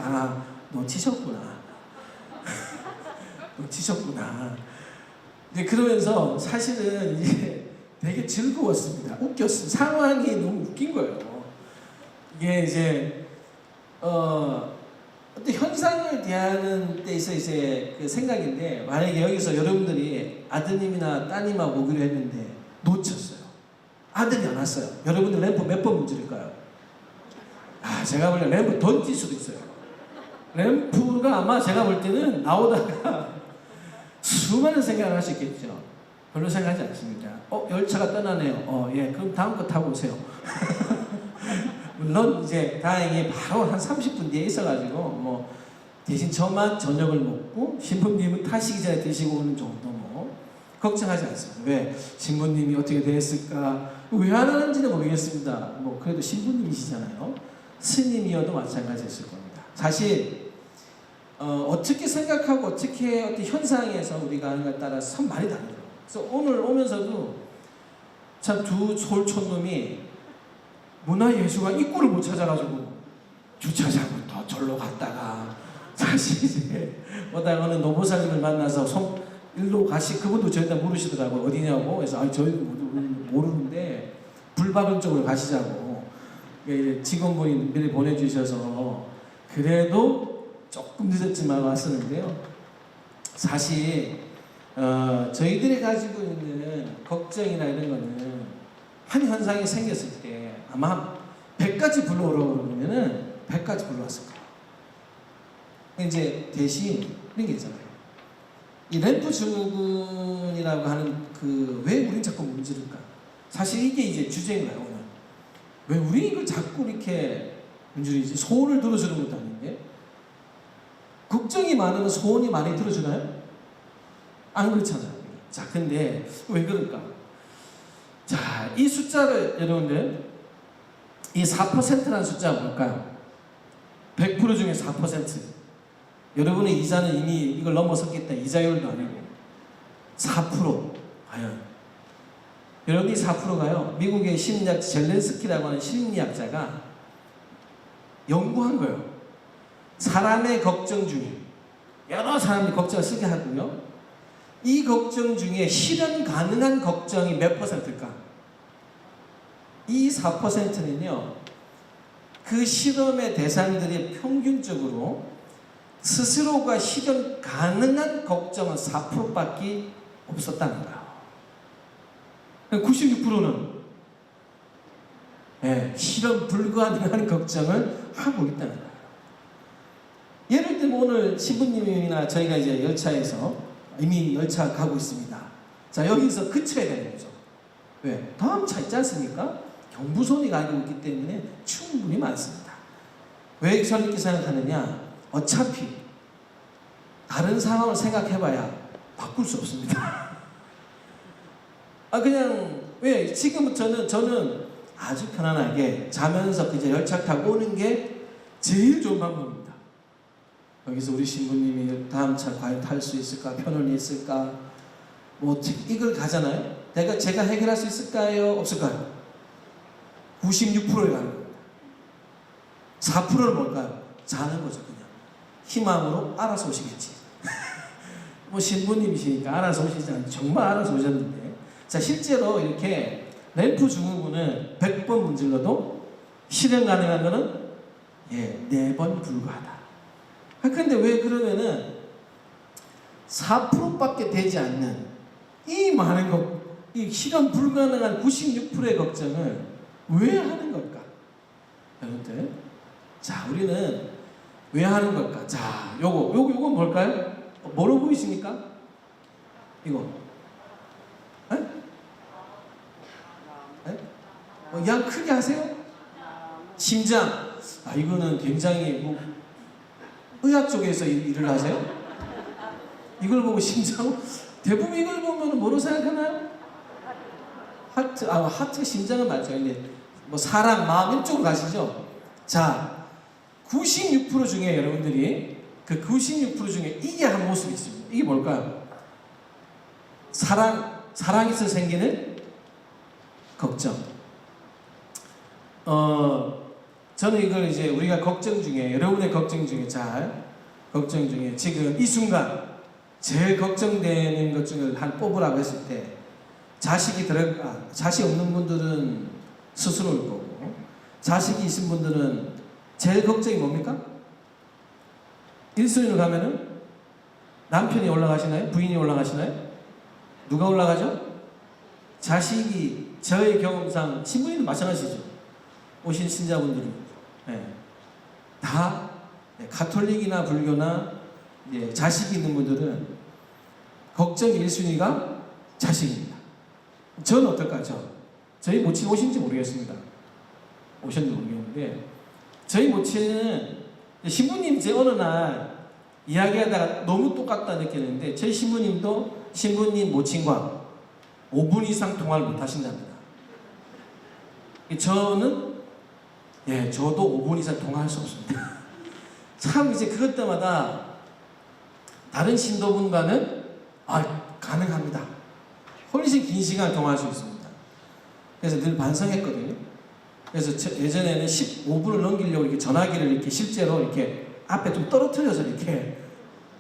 놓치셨구나. 놓치셨구나. 이제 그러면서 사실은 이제 되게 즐거웠습니다. 웃겼어요. 상황이 너무 웃긴 거예요. 이게 이제 어떤 현상을 대하는 데 있어 이제 그 생각인데 만약에 여기서 여러분들이 아드님이나 따님하고 오기로 했는데 놓쳤어요. 아들이 안 왔어요. 여러분들 램프 몇 번 문지를까요? 제가 볼 때 램프 던질 수도 있어요. 램프가 아마 제가 볼 때는 나오다가 수많은 생각을 할 수 있겠죠. 별로 생각하지 않습니다. 열차가 떠나네요. 예, 그럼 다음 거 타고 오세요. 물론 이제 다행히 바로 한 30분 뒤에 있어가지고 뭐 대신 저만 저녁을 먹고 신부님은 타시기 전에 드시고 오는 정도 뭐 걱정하지 않습니다. 왜? 신부님이 어떻게 됐을까? 왜 안 하는지는 모르겠습니다. 뭐 그래도 신부님이시잖아요. 스님이어도 마찬가지였을 겁니다. 사실 어떻게 생각하고 어떻게 어떤 현상에서 우리가 하는 것에 따라서 참 많이 다르죠. 그래서 오늘 오면서도 참 두 솔촌놈이 문화예술가 입구를 못 찾아가지고 주차장부터 절로 갔다가 다시 이제 오다가 어느 노보살님을 만나서 일로 그분도 저희한테 물으시더라고요. 어디냐고. 그래서 저희도 모르는데 불박은 쪽으로 가시자고 직원분이 미리 보내주셔서 그래도 조금 늦었지만 왔었는데요. 사실 저희들이 가지고 있는 걱정이나 이런 거는 한 현상이 생겼을 때 아마 100가지 불러오라고 그러면은 100가지 불러왔을 거예요. 이제 대신 이런 게 있잖아요. 이 램프 증후군이라고 하는 왜 우린 자꾸 문지를까? 사실 이게 이제 주제인가요, 오늘? 왜 우리 이걸 자꾸 이렇게 문지르지? 소원을 들어주는 것도 아닌데? 걱정이 많으면 소원이 많이 들어주나요? 안 그렇잖아요. 자, 근데 왜 그럴까? 자, 이 숫자를 여러분들 이 4%라는 숫자가 뭘까요? 100% 중에 4%. 여러분의 이자는 이미 이걸 넘어섰기 때문에 이자율도 아니고 4% 과연 여러분이 4%가요. 미국의 심리학 젤렌스키라고 하는 심리학자가 연구한 거예요. 사람의 걱정 중에 여러 사람들이 걱정을 쓰게 하고요. 이 걱정 중에 실현 가능한 걱정이 몇 %일까? 이 4%는요. 그 실험의 대상들이 평균적으로 스스로가 실현 가능한 걱정은 4%밖에 없었다는 거예요. 96%는 실현 불가능한 걱정을 하고 있다는 거예요. 예를 들면 오늘 신부님이나 저희가 이제 열차에서 이미 열차 가고 있습니다. 자, 여기서 그쳐야 되는 거죠. 왜? 다음 차 있지 않습니까? 경부선이 가고 있기 때문에 충분히 많습니다. 왜 저는 이렇게 생각하느냐? 어차피 다른 상황을 생각해봐야 바꿀 수 없습니다. 그냥 왜 지금부터는 저는 아주 편안하게 자면서 이제 열차 타고 오는 게 제일 좋은 방법입니다. 여기서 우리 신부님이 다음 차 과연 탈 수 있을까? 편안히 있을까? 뭐 이걸 가잖아요. 제가 해결할 수 있을까요? 없을까요? 96%에 가는 겁니다. 4%는 뭘까요? 자는 거죠, 그냥. 희망으로 알아서 오시겠지. 뭐 신부님이시니까 알아서 오시지 않아요. 정말 알아서 오셨는데. 자, 실제로 이렇게 램프 증후군은 100번 문질러도 실현 가능한 거는 4번 불과하다. 근데 왜 그러면은 4%밖에 되지 않는 이 많은 이 실현 불가능한 96%의 걱정을 왜 하는 걸까? 여러분들, 자, 우리는 왜 하는 걸까? 자, 요거 뭘까요? 뭐로 보이십니까? 이거. 양 크게 하세요? 심장. 이거는 굉장히 의학 쪽에서 일을 하세요? 이걸 보고 심장, 대부분 이걸 보면 뭐로 생각하나요? 하트, 심장은 맞죠. 근데 뭐 사랑, 마음 이쪽으로 가시죠? 자, 96% 중에 여러분들이 그 96% 중에 이게 한 모습이 있습니다. 이게 뭘까요? 사랑에서 생기는 걱정. 저는 이걸 이제 우리가 걱정 중에, 여러분의 걱정 중에 걱정 중에 지금 이 순간 제일 걱정되는 것 중에 한 뽑으라고 했을 때 자식 없는 분들은 스스로일 거고, 자식이 있은 분들은 제일 걱정이 뭡니까? 1순위로 가면은 남편이 올라가시나요? 부인이 올라가시나요? 누가 올라가죠? 자식이, 저의 경험상 신부님도 마찬가지죠. 오신 신자분들은 다 가톨릭이나 불교나 자식이 있는 분들은 걱정의 1순위가 자식입니다. 저는 어떨까요? 저희 모친 오신지 모르겠습니다. 오셨는지 모르겠는데 저희 모친은 신부님 제 어느 날 이야기하다가 너무 똑같다 느꼈는데 저희 신부님도 신부님 모친과 5분 이상 통화를 못 하신답니다. 저는 저도 5분 이상 통화할 수 없습니다. 참 이제 그것 때마다 다른 신도분과는 가능합니다. 훨씬 긴 시간 통화할 수 있습니다. 그래서 늘 반성했거든요. 그래서 예전에는 15분을 넘기려고 이렇게 전화기를 이렇게 실제로 이렇게 앞에 좀 떨어뜨려서 이렇게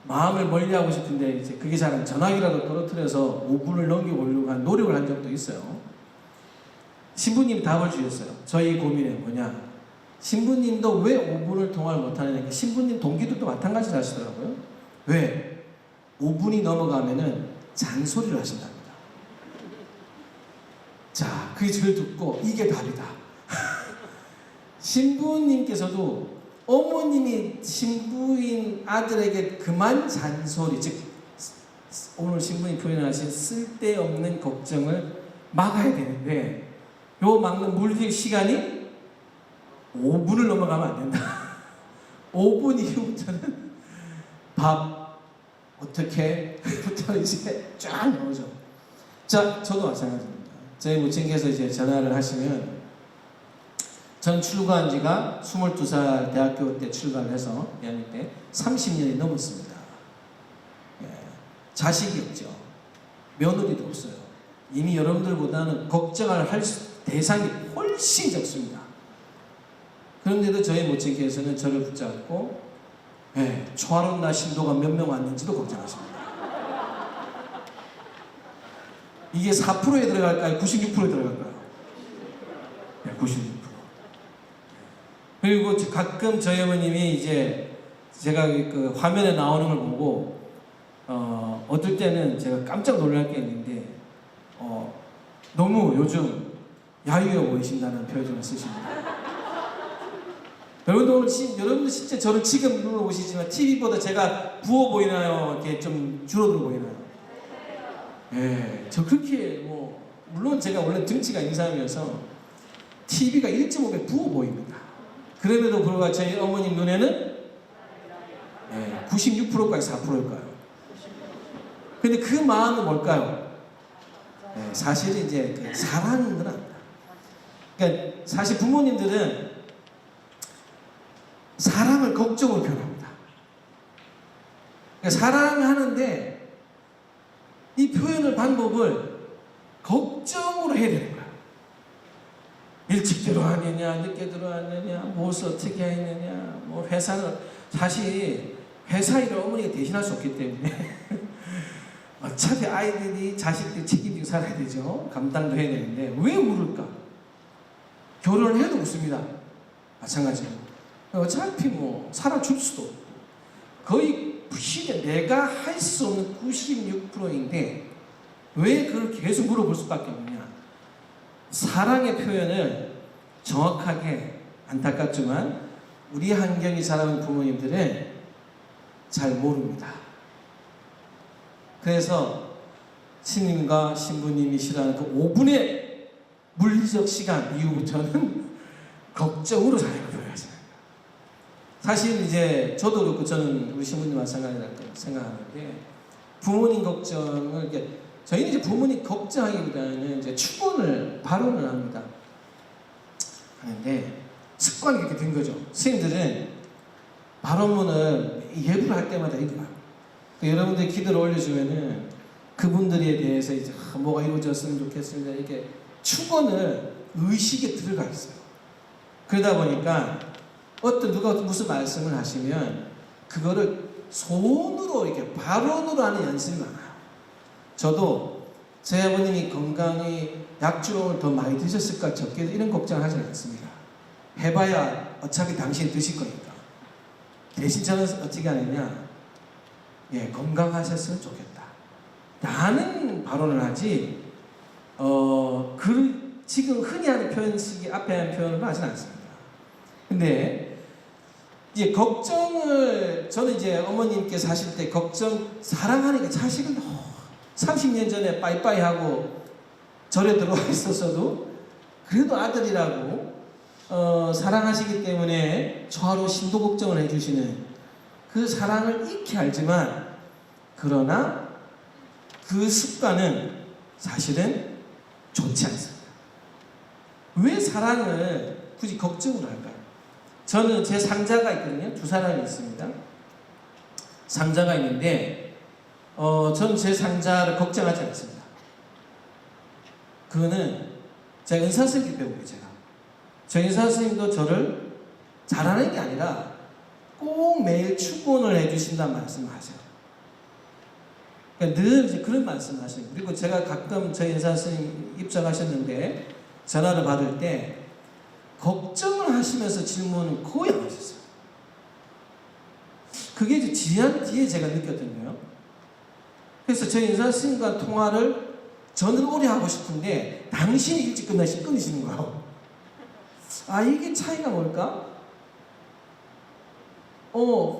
마음을 멀리하고 싶은데 이제 그게 잘 안, 전화기라도 떨어뜨려서 5분을 넘겨보려고 한 노력을 한 적도 있어요. 신부님이 답을 주셨어요. 저희 고민은 뭐냐? 신부님도 왜 5분을 통화를 못하느냐? 신부님 동기들도 마찬가지로 하시더라고요. 왜? 5분이 넘어가면은 잔소리를 하신답니다. 자, 그 글을 듣고 이게 답이다. 신부님께서도 어머님이 신부인 아들에게 그만 잔소리, 즉 오늘 신부님 표현하신 쓸데없는 걱정을 막아야 되는데 요 막는 물리적 시간이 5분을 넘어가면 안 된다. 5분 이후부터는 밥 어떻게 부터 이제 쫙 나오죠. 자, 저도 마찬가지입니다. 저희 모친께서 이제 전화를 하시면 전 출가한 지가 22살 대학교 때 출가를 해서 대학교 때 30년이 넘었습니다. 예, 자식이 없죠. 며느리도 없어요. 이미 여러분들보다는 걱정을 할 대상이 훨씬 적습니다. 그런데도 저희 모친께서는 저를 붙잡고 초하루 날 신도가 몇 명 왔는지도 걱정하십니다. 이게 4%에 들어갈까요? 96%에 들어갈까요? 96%. 그리고 가끔 저희 어머님이 이제 제가 그 화면에 나오는 걸 보고 어떨 때는 제가 깜짝 놀랄 게 있는데 너무 요즘 야유어 보이신다는 표현을 쓰십니다. 여러분들 진짜 저를 지금 눈으로 보시지만 TV보다 제가 부어 보이나요? 이렇게 좀 줄어들어 보이나요? 예, 저 그렇게 물론 제가 원래 등치가 있는 사람이어서 TV가 1.5배 부어 보입니다. 그럼에도 불구하고 저희 어머님 눈에는 96%까지 4%일까요? 근데 그 마음은 뭘까요? 사실은 이제 그 사랑인 건 아니다. 그러니까 사실 부모님들은 사랑을 걱정으로 표현합니다. 그러니까 사랑하는데 이 표현의 방법을 걱정으로 해야 되는 거야. 일찍 들어왔느냐, 늦게 들어왔느냐, 무엇을 어떻게 했느냐, 회사는 사실 회사 일을 어머니가 대신할 수 없기 때문에 어차피 아이들이 자식들 책임지고 살아야 되죠. 감당도 해야 되는데 왜 물을까? 결혼을 해도 묻습니다. 마찬가지로. 어차피 살아줄 수도 없고 거의 시대 내가 할 수 없는 96%인데 왜 그렇게 계속 물어볼 수밖에 없느냐? 사랑의 표현을 정확하게 안타깝지만 우리 환경이 자라는 부모님들은 잘 모릅니다. 그래서 신님과 신부님이 싫어하는 그 5분의 물리적 시간 이후부터는 걱정으로 사랑을 표현하잖아요. 사실 이제 저도 그렇고 저는 우리 신부님 마찬가지라고 생각하는 게 부모님 걱정을 저희는 이제 부모님 걱정하기보다는 이제 축원을 발언을 합니다. 하는데 습관이 이렇게 된 거죠. 선생님들은 발언문을 예불을 할 때마다 읽어요. 여러분들이 기도를 올려주면은 그분들에 대해서 이제 뭐가 이루어졌으면 좋겠습니다. 이렇게 축원을 의식에 들어가 있어요. 그러다 보니까 누가 무슨 말씀을 하시면 그거를 손으로 이렇게 발언으로 하는 연습이 많아요. 저도 제 아버님이 건강히 약주를 더 많이 드셨을까 적게 이런 걱정을 하지 않습니다. 해봐야 어차피 당신이 드실 거니까. 대신 저는 어떻게 하느냐, 건강하셨으면 좋겠다 라는 발언을 하지 지금 흔히 하는 표현식이 앞에 하는 표현을 하진 않습니다. 근데 이제 걱정을 저는 이제 어머님께서 하실 때 사랑하니까 자식을 30년 전에 빠이빠이 하고 절에 들어와 있었어도 그래도 아들이라고 사랑하시기 때문에 초하루 신도 걱정을 해주시는 그 사랑을 익히 알지만 그러나 그 습관은 사실은 좋지 않습니다. 왜 사랑을 굳이 걱정을 할까요? 저는 제 상자가 있거든요. 2사람이 있습니다. 상자가 있는데 저는 제 상자를 걱정하지 않습니다. 그거는 제가 은사 선생님 배우고 저희 은사 선생님도 저를 잘하는 게 아니라 꼭 매일 축원을 해주신다는 말씀을 하세요. 그러니까 늘 이제 그런 말씀을 하시는 거예요. 그리고 제가 가끔 저희 은사 선생님 입장하셨는데 전화를 받을 때 걱정을 하시면서 질문을 거의 안 하셨어요. 그게 이제 지한 뒤에 제가 느꼈던 거예요. 그래서 저희 은사 선생님과 통화를 저는 오래 하고 싶은데 당신이 일찍 끊으시는 거예요. 이게 차이가 뭘까?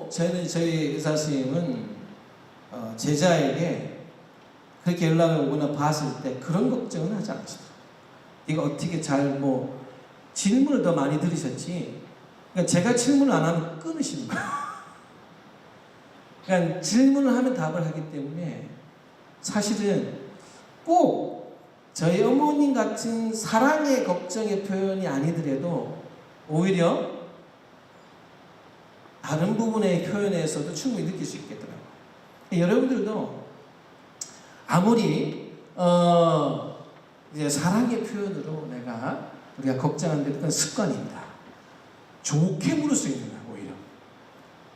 저희 의사 선생님은 제자에게 그렇게 연락을 오거나 봤을 때 그런 걱정은 하지 않으시다. 이거 어떻게 질문을 더 많이 들으셨지. 그러니까 제가 질문을 안 하면 끊으시는 거예요. 그러니까 질문을 하면 답을 하기 때문에 사실은 꼭 저희 어머님 같은 사랑의 걱정의 표현이 아니더라도 오히려 다른 부분의 표현에서도 충분히 느낄 수 있겠더라고요. 여러분들도 아무리 이제 사랑의 표현으로 우리가 걱정하는데 그건 습관입니다. 좋게 물을 수 있는 거야 오히려.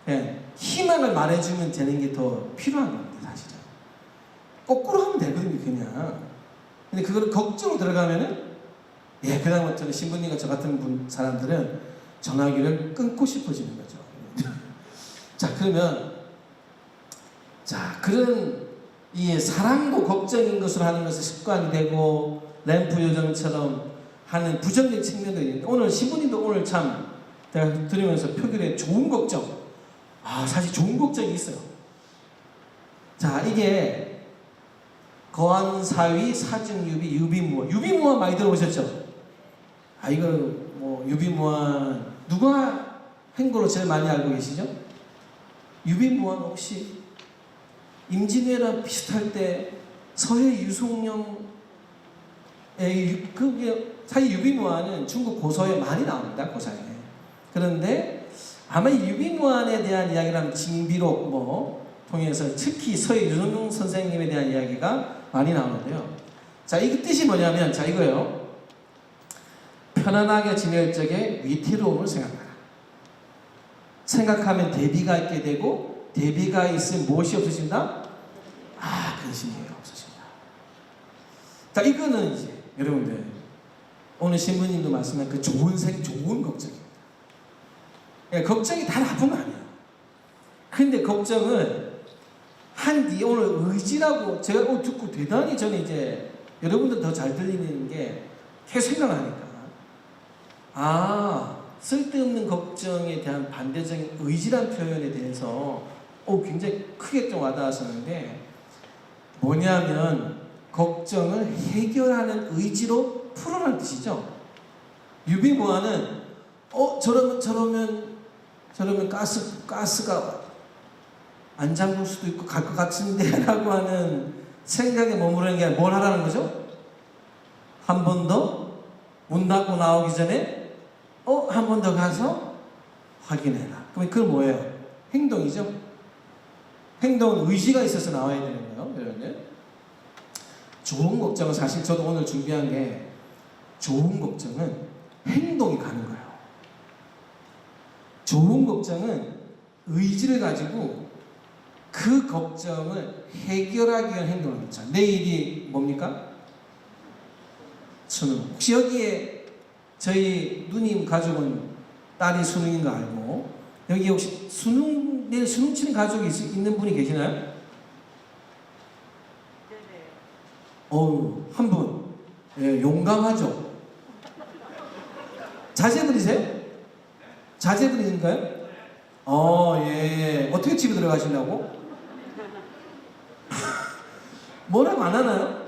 그냥 희망을 말해주면 되는 게 더 필요한 겁니다 사실은. 거꾸로 하면 되거든요 그냥. 근데 그걸 걱정으로 들어가면은 그다음부터는 신부님과 저 같은 사람들은 전화기를 끊고 싶어지는 거죠. 자 그러면 그런 이 사랑도 걱정인 것으로 하는 것이 습관이 되고 램프 요정처럼 하는 부정적 측면도 있는데 오늘 신부님도 오늘 참 제가 들으면서 표결에 좋은 걱정 사실 좋은 걱정이 있어요. 자 이게 거한사위 사증유비 유비무환 유비무환 많이 들어보셨죠? 이거 뭐 유비무환 누가 행보로 제일 많이 알고 계시죠? 유비무환 혹시 임진왜란 비슷할 때 서해 유송령의 그게 사실 유비무환은 중국 고서에 많이 나옵니다. 고사에. 그런데 아마 이 유비무환에 대한 이야기라면 징비록 통해서 특히 서해 유송령 선생님에 대한 이야기가 많이 나오는데요. 자, 이 뜻이 뭐냐면 이거예요. 편안하게 지낼 적에 위태로움을 생각하라. 생각하면 대비가 있게 되고 대비가 있으면 무엇이 없어진다? 근심이 없어진다. 자, 이거는 이제 여러분들 오늘 신부님도 말씀한 그 좋은 걱정입니다. 걱정이 다 나쁜 거 아니에요. 근데 걱정은 한 뒤에 오늘 의지라고 제가 듣고 대단히 저는 이제 여러분들 더 잘 들리는 게 계속 생각하니까 쓸데없는 걱정에 대한 반대적인 의지란 표현에 대해서 굉장히 크게 좀 와닿았었는데 뭐냐면 걱정을 해결하는 의지로 풀어라는 뜻이죠. 유비무환은 저러면 가스가 안 잠글 수도 있고 갈 것 같은데 라고 하는 생각에 머무르는 게 아니라 뭘 하라는 거죠? 한 번 더 문 닫고 나오기 전에 한 번 더 가서 확인해라. 그러면 그건 뭐예요? 행동이죠. 행동은 의지가 있어서 나와야 되는 거예요. 여러분들. 좋은 걱정은 사실 저도 오늘 준비한 게 좋은 걱정은 행동이 가는 거예요. 좋은 걱정은 의지를 가지고 그 걱정을 해결하기 위한 행동을 합니다. 내일이 뭡니까? 수능. 혹시 여기에 저희 누님 가족은 딸이 수능인 거 알고 여기 혹시 내일 수능 치는 가족이 있는 분이 계시나요? 네네. 한 분. 용감하죠? 자제분이세요? 자제분이신가요? 어떻게 집에 들어가시려고? 뭐라고 안 하나요?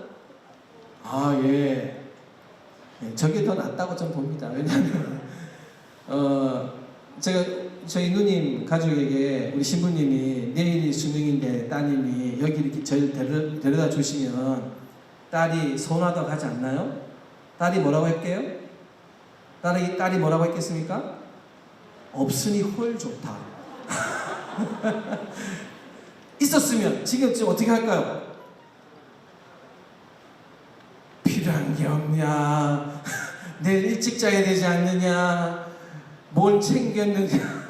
저게 더 낫다고 좀 봅니다. 왜냐하면 제가 저희 누님 가족에게 우리 신부님이 내일이 수능인데 따님이 여기 이렇게 저희를 데려다 주시면 딸이 서운하다고 하지 않나요? 딸이 뭐라고 할게요? 딸이 뭐라고 했겠습니까? 없으니 헐 좋다. 있었으면 지금 어떻게 할까요? 필요한 게 없냐? 내일 일찍 자야 되지 않느냐? 뭘 챙겼느냐?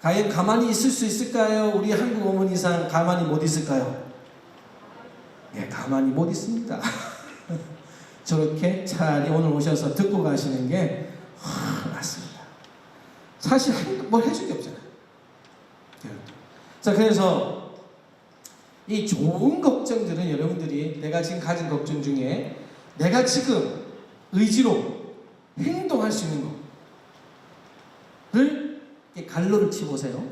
과연 가만히 있을 수 있을까요? 우리 한국 어머니상 가만히 못 있을까요? 가만히 못 있습니다. 저렇게 차라리 오늘 오셔서 듣고 가시는 게 맞습니다. 사실 뭘 해줄 게 없잖아요. 자, 그래서 이 좋은 걱정들은 여러분들이 내가 지금 가진 걱정 중에 내가 지금 의지로 행동할 수 있는 거를 갈로를 치보세요.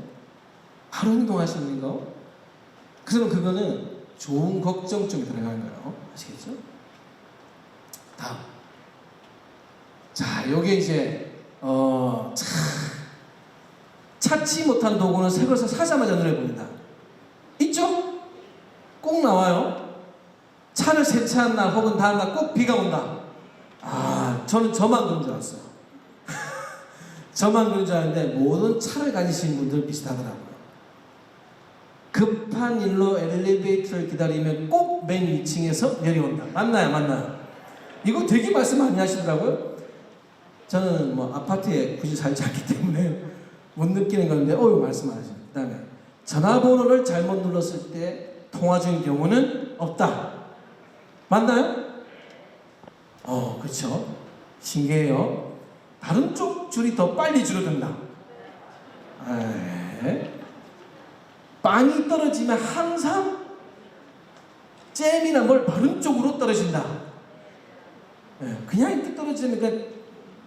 바로 행동할 수 있는 거. 그러면 그거는 좋은 걱정 쪽에 들어가는 거예요. 아시겠죠? 다음. 자, 요게 이제 찾지 못한 도구는 새 것을 사자마자 눈에 보인다. 있죠? 꼭 나와요. 차를 세차한 날 혹은 다음 날 꼭 비가 온다. 저는 저만 그런 줄 알았어요. 저만 그런 줄 알았는데 모든 차를 가지신 분들 비슷하더라고요. 급한 일로 엘리베이터를 기다리면 꼭 맨 2층에서 내려온다. 맞나요? 이거 되게 말씀 많이 하시더라고요. 저는 뭐 아파트에 굳이 살지 않기 때문에 못 느끼는 건데, 말씀하시죠. 그 다음에 전화번호를 잘못 눌렀을 때 통화 중인 경우는 없다. 맞나요? 그렇죠. 신기해요. 다른 쪽 줄이 더 빨리 줄어든다. 빵이 떨어지면 항상 잼이나 뭘 바른 쪽으로 떨어진다. 그냥 이렇게 떨어지니까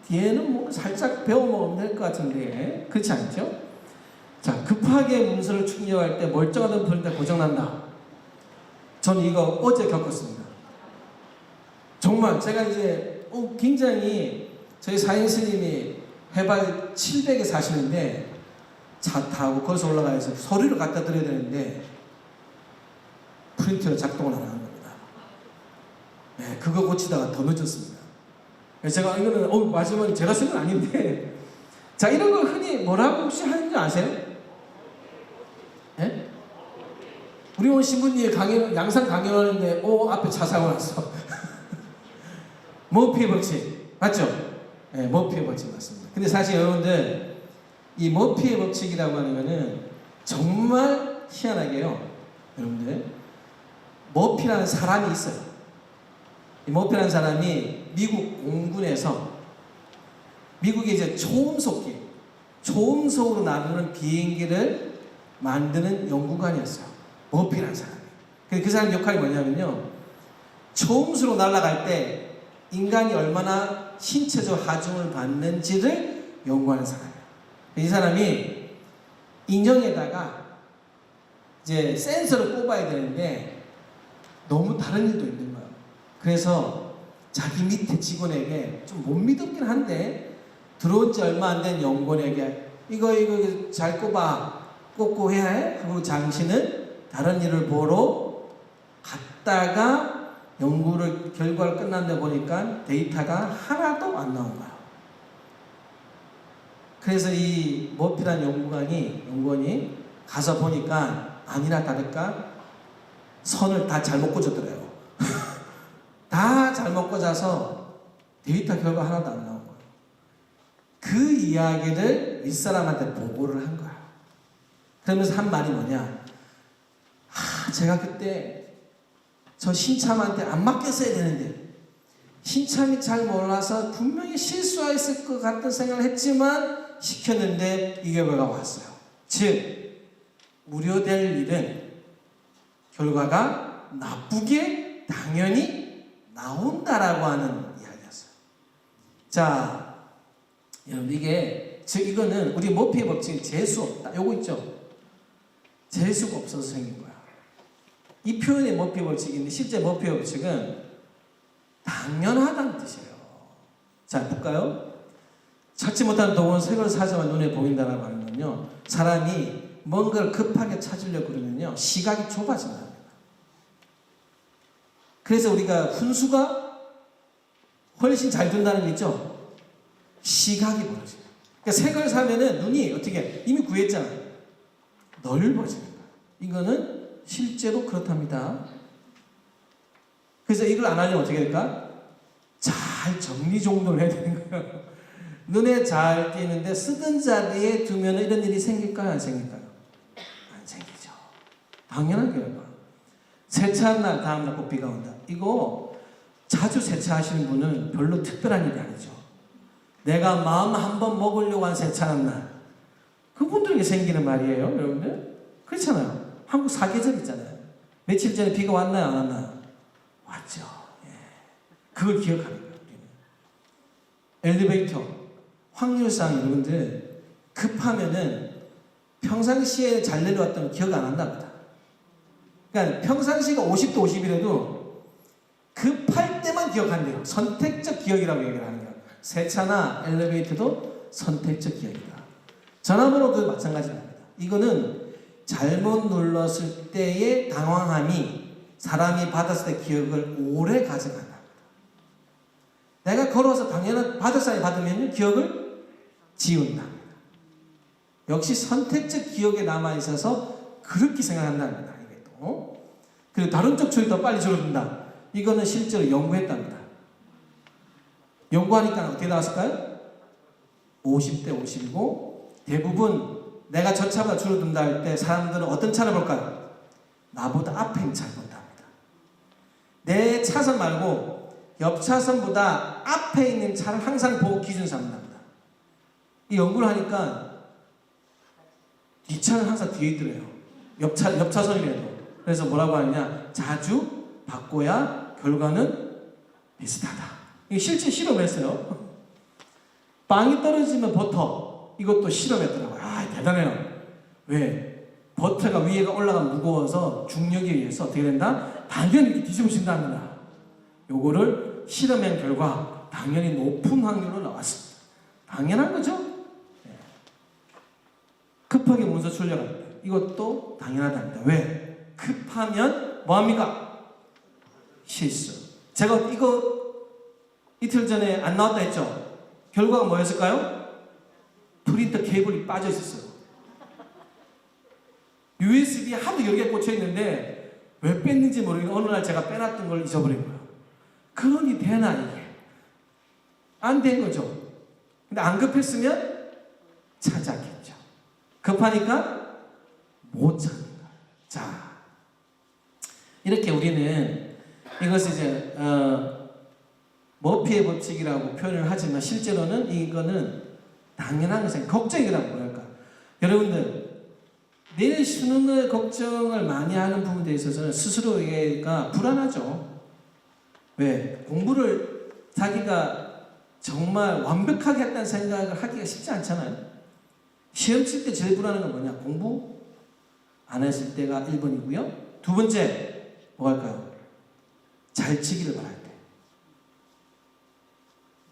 뒤에는 뭐 살짝 배워 먹으면 될 것 같은데 그렇지 않죠? 자, 급하게 문서를 출력할 때 멀쩡하던 프린터 고장난다. 전 이거 어제 겪었습니다. 정말 제가 이제 굉장히 저희 사인 스님이 해발 700에 사시는데 차 타고 거기서 올라가서 서류를 갖다 드려야 되는데 프린터가 작동을 안 하는 겁니다. 그거 고치다가 더 늦었습니다. 그래서 제가 이거는 맞으면 제가 쓴 건 아닌데, 자, 이런 거 흔히 뭐라고 혹시 하는지 아세요? 우리 오늘 신부님 양산 강연하는데 앞에 차 사고 났어. 머피의 법칙 맞죠? 머피의 법칙 맞습니다. 근데 사실 여러분들 이 머피의 법칙이라고 하는 거는 정말 희한하게요. 여러분들 머피라는 사람이 있어요. 이 머피라는 사람이 미국 공군에서 미국의 이제 초음속으로 나르는 비행기를 만드는 연구관이었어요. 머피라는 사람이. 그 사람 역할이 뭐냐면요. 초음수로 날아갈 때 인간이 얼마나 신체적 하중을 받는지를 연구하는 사람이에요. 이 사람이 인형에다가 이제 센서를 꼽아야 되는데 너무 다른 일도 있는 거예요. 그래서 자기 밑에 직원에게 좀 못 믿었긴 한데 들어온 지 얼마 안 된 연구원에게 이거 잘 꼽고 해야 해? 그리고 당신은 다른 일을 보러 갔다가 결과를 끝났는데 보니까 데이터가 하나도 안 나온 거야. 그래서 이 머피라는 연구원이 가서 보니까 아니나 다를까 선을 다 잘못 꽂았더래요. 다 잘못 꽂아서 데이터 결과 하나도 안 나온 거예요. 그 이야기를 윗사람한테 보고를 한 거야. 그러면서 한 말이 뭐냐? 제가 그때 저 신참한테 안 맡겼어야 되는데 신참이 잘 몰라서 분명히 실수했을 것 같은 생각을 했지만 시켰는데 이 결과가 왔어요. 즉 우려될 일은 결과가 나쁘게 당연히 나온다라고 하는 이야기였어요. 자, 여러분 이거는 우리 머피의 법칙은 재수 없다. 요거 있죠? 재수가 없어서 생긴 거야. 이 표현이 머피의 법칙인데 실제 머피의 법칙은 당연하다는 뜻이에요. 자, 볼까요? 찾지 못한 동은 새걸 사자만 눈에 보인다라고 하는 건요. 사람이 뭔가를 급하게 찾으려고 그러면요. 시각이 좁아진답니다. 그래서 우리가 훈수가 훨씬 잘 된다는 게 있죠? 시각이 벌어져요. 그러니까 색을 사면은 눈이 어떻게 이미 구했잖아요. 넓어지는 거예요. 이거는 실제로 그렇답니다. 그래서 이걸 안 하려면 어떻게 될까? 잘 정리정돈을 해야 되는 거예요. 눈에 잘 띄는데 쓰던 자리에 두면 이런 일이 생길까요? 안 생길까요? 안 생기죠. 당연한 결과. 세차한 날 다음날 꼭 비가 온다. 이거 자주 세차하시는 분은 별로 특별한 일이 아니죠. 내가 마음 한번 먹으려고 한 세차하는 날 그분들에게 생기는 말이에요. 여러분들 그렇잖아요. 한국 사계절 있잖아요. 며칠 전에 비가 왔나요? 안 왔나요? 왔죠. 그걸 기억하는 거예요. 우리는. 엘리베이터 확률상 여러분들 급하면은 평상시에 잘 내려왔다면 기억 안 한답니다. 그러니까 평상시가 50도 50이라도 급할 때만 기억한대요. 선택적 기억이라고 얘기를 하는 거예요. 세차나 엘리베이터도 선택적 기억이다. 전화번호도 마찬가지입니다. 이거는 잘못 눌렀을 때의 당황함이 사람이 받았을 때 기억을 오래 가져간다. 내가 걸어서 당연한 받을 사람이 받으면 기억을 지운답니다. 역시 선택적 기억에 남아있어서 그렇게 생각한답니다. 이게 또. 그리고 다른 쪽 추억이 더 빨리 줄어든다. 이거는 실제로 연구했답니다. 연구하니까 어떻게 나왔을까요? 50대 50이고 대부분 내가 저 차보다 줄어든다 할 때 사람들은 어떤 차를 볼까요? 나보다 앞에 있는 차를 본답니다. 내 차선 말고 옆 차선보다 앞에 있는 차를 항상 보고 기준 삼는답니다. 이 연구를 하니까 뒷차는 항상 뒤에 있더래요. 옆 차선이라도. 그래서 뭐라고 하느냐? 자주 바꿔야 결과는 비슷하다. 이게 실제 실험했어요. 빵이 떨어지면 버터. 이것도 실험했더라고요. 아, 대단해요. 왜? 버터가 위에가 올라가면 무거워서 중력에 의해서 어떻게 된다? 당연히 이렇게 뒤집어진답니다. 요거를 실험한 결과 당연히 높은 확률로 나왔습니다. 당연한 거죠? 네. 급하게 문서 출력할 때 이것도 당연하답니다. 왜? 급하면 뭐합니까? 실수. 제가 이거 이틀 전에 안 나왔다 했죠? 결과가 뭐였을까요? 프린터 케이블이 빠져 있었어요. USB 하도 여러 개 꽂혀 있는데 왜 뺐는지 모르겠는데 어느 날 제가 빼놨던 걸 잊어버린 거예요. 그러니 되나 이게? 안 된 거죠. 근데 안 급했으면 찾았겠죠. 급하니까 못 찾는 거예요. 자, 이렇게 우리는 이것을 이제 머피의 법칙이라고 표현을 하지만 실제로는 이거는 당연한 것은 걱정이라고 그럴까. 여러분들 내일 수능을 걱정을 많이 하는 부분에 있어서는 스스로가 불안하죠. 왜? 공부를 자기가 정말 완벽하게 했다는 생각을 하기가 쉽지 않잖아요. 시험 칠 때 제일 불안한 건 뭐냐? 공부 안 했을 때가 1번이고요. 두 번째 뭐 할까요? 잘 치기를 바랄 때.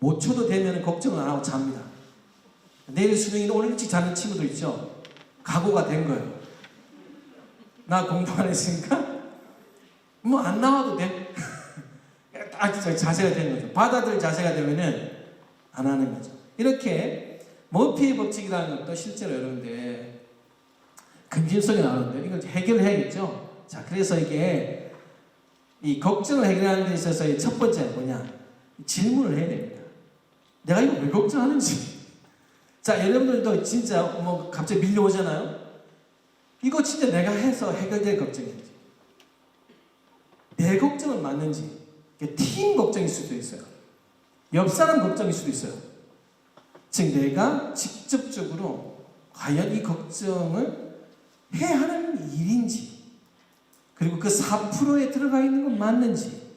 못 쳐도 되면 걱정을 안 하고 잡니다. 내일 수능인데 오늘 일찍 자는 친구들 있죠? 각오가 된 거예요. 나 공부 안 했으니까 뭐 안 나와도 돼. 딱 자세가 되는 거죠. 받아들 자세가 되면은 안 하는 거죠. 이렇게 머피의 법칙이라는 것도 실제로 여러분들 금심성이 나오는데 이걸 해결해야겠죠. 자, 그래서 이게 이 걱정을 해결하는 데 있어서 첫 번째 뭐냐? 질문을 해야 됩니다. 내가 이거 왜 걱정하는지. 자, 여러분들도 진짜 뭐 갑자기 밀려오잖아요. 이거 진짜 내가 해서 해결될 걱정인지, 내 걱정은 맞는지, 팀 걱정일 수도 있어요. 옆 사람 걱정일 수도 있어요. 즉 내가 직접적으로 과연 이 걱정을 해야 하는 일인지, 그리고 그 4%에 들어가 있는 건 맞는지.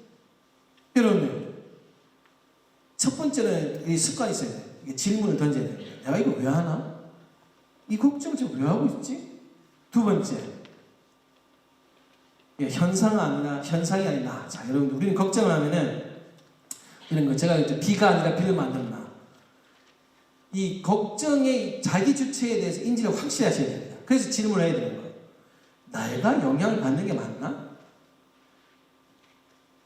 여러분들 첫 번째는 이 습관이 있어야 돼요. 이게 질문을 던져야 됩니다. 내가 이거 왜 하나? 이 걱정을 지금 왜 하고 있지? 두 번째, 현상이 아니라, 자, 여러분, 우리는 걱정을 하면은 이런 거, 제가 이제 비가 아니라 비를 만든다. 이 걱정의 자기 주체에 대해서 인지를 확실히 하셔야 됩니다. 그래서 질문을 해야 되는 거예요. 내가 영향을 받는 게 맞나?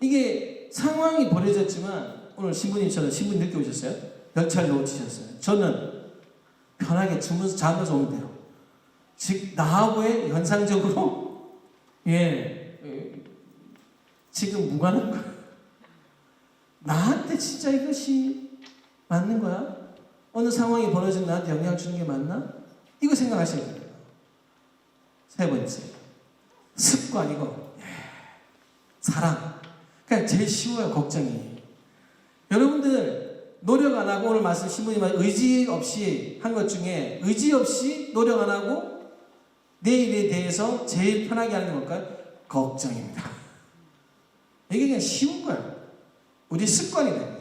이게 상황이 벌어졌지만, 오늘 신부님처럼 신부님 늦게 오셨어요? 열차를 놓치셨어요. 저는 편하게 자면서 오면 돼요. 즉, 나하고의 현상적으로, 지금 무관한 거야. 나한테 진짜 이것이 맞는 거야? 어느 상황이 벌어진 나한테 영향을 주는 게 맞나? 이거 생각하셔야 돼요. 세 번째, 습관이고, 사랑. 그러니까 제일 쉬워요, 걱정이. 여러분들, 노력 안 하고, 오늘 말씀 신부님 말 의지 없이 한 것 중에 의지 없이 노력 안 하고 내일에 대해서 제일 편하게 하는 게 뭘까요? 걱정입니다. 이게 그냥 쉬운 거예요. 우리 습관이 됩니다.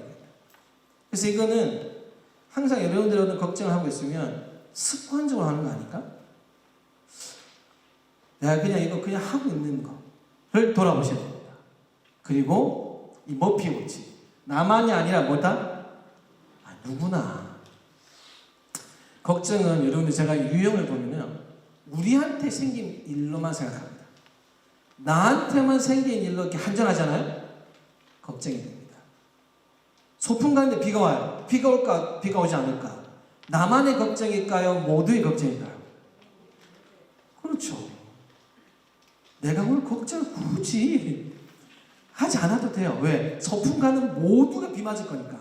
그래서 이거는 항상 여러분들은 걱정을 하고 있으면 습관적으로 하는 거 아닐까? 내가 그냥 이거 그냥 하고 있는 거를 돌아보셔야 됩니다. 그리고 이 머피 법칙. 나만이 아니라 뭐다? 누구나. 걱정은 여러분들 제가 유형을 보면요, 우리한테 생긴 일로만 생각합니다. 나한테만 생긴 일로 이렇게 한정하잖아요. 걱정이 됩니다. 소풍 가는데 비가 와요. 비가 올까? 비가 오지 않을까? 나만의 걱정일까요? 모두의 걱정일까요? 그렇죠. 내가 오늘 걱정을 굳이 하지 않아도 돼요. 왜? 소풍 가는 모두가 비 맞을 거니까.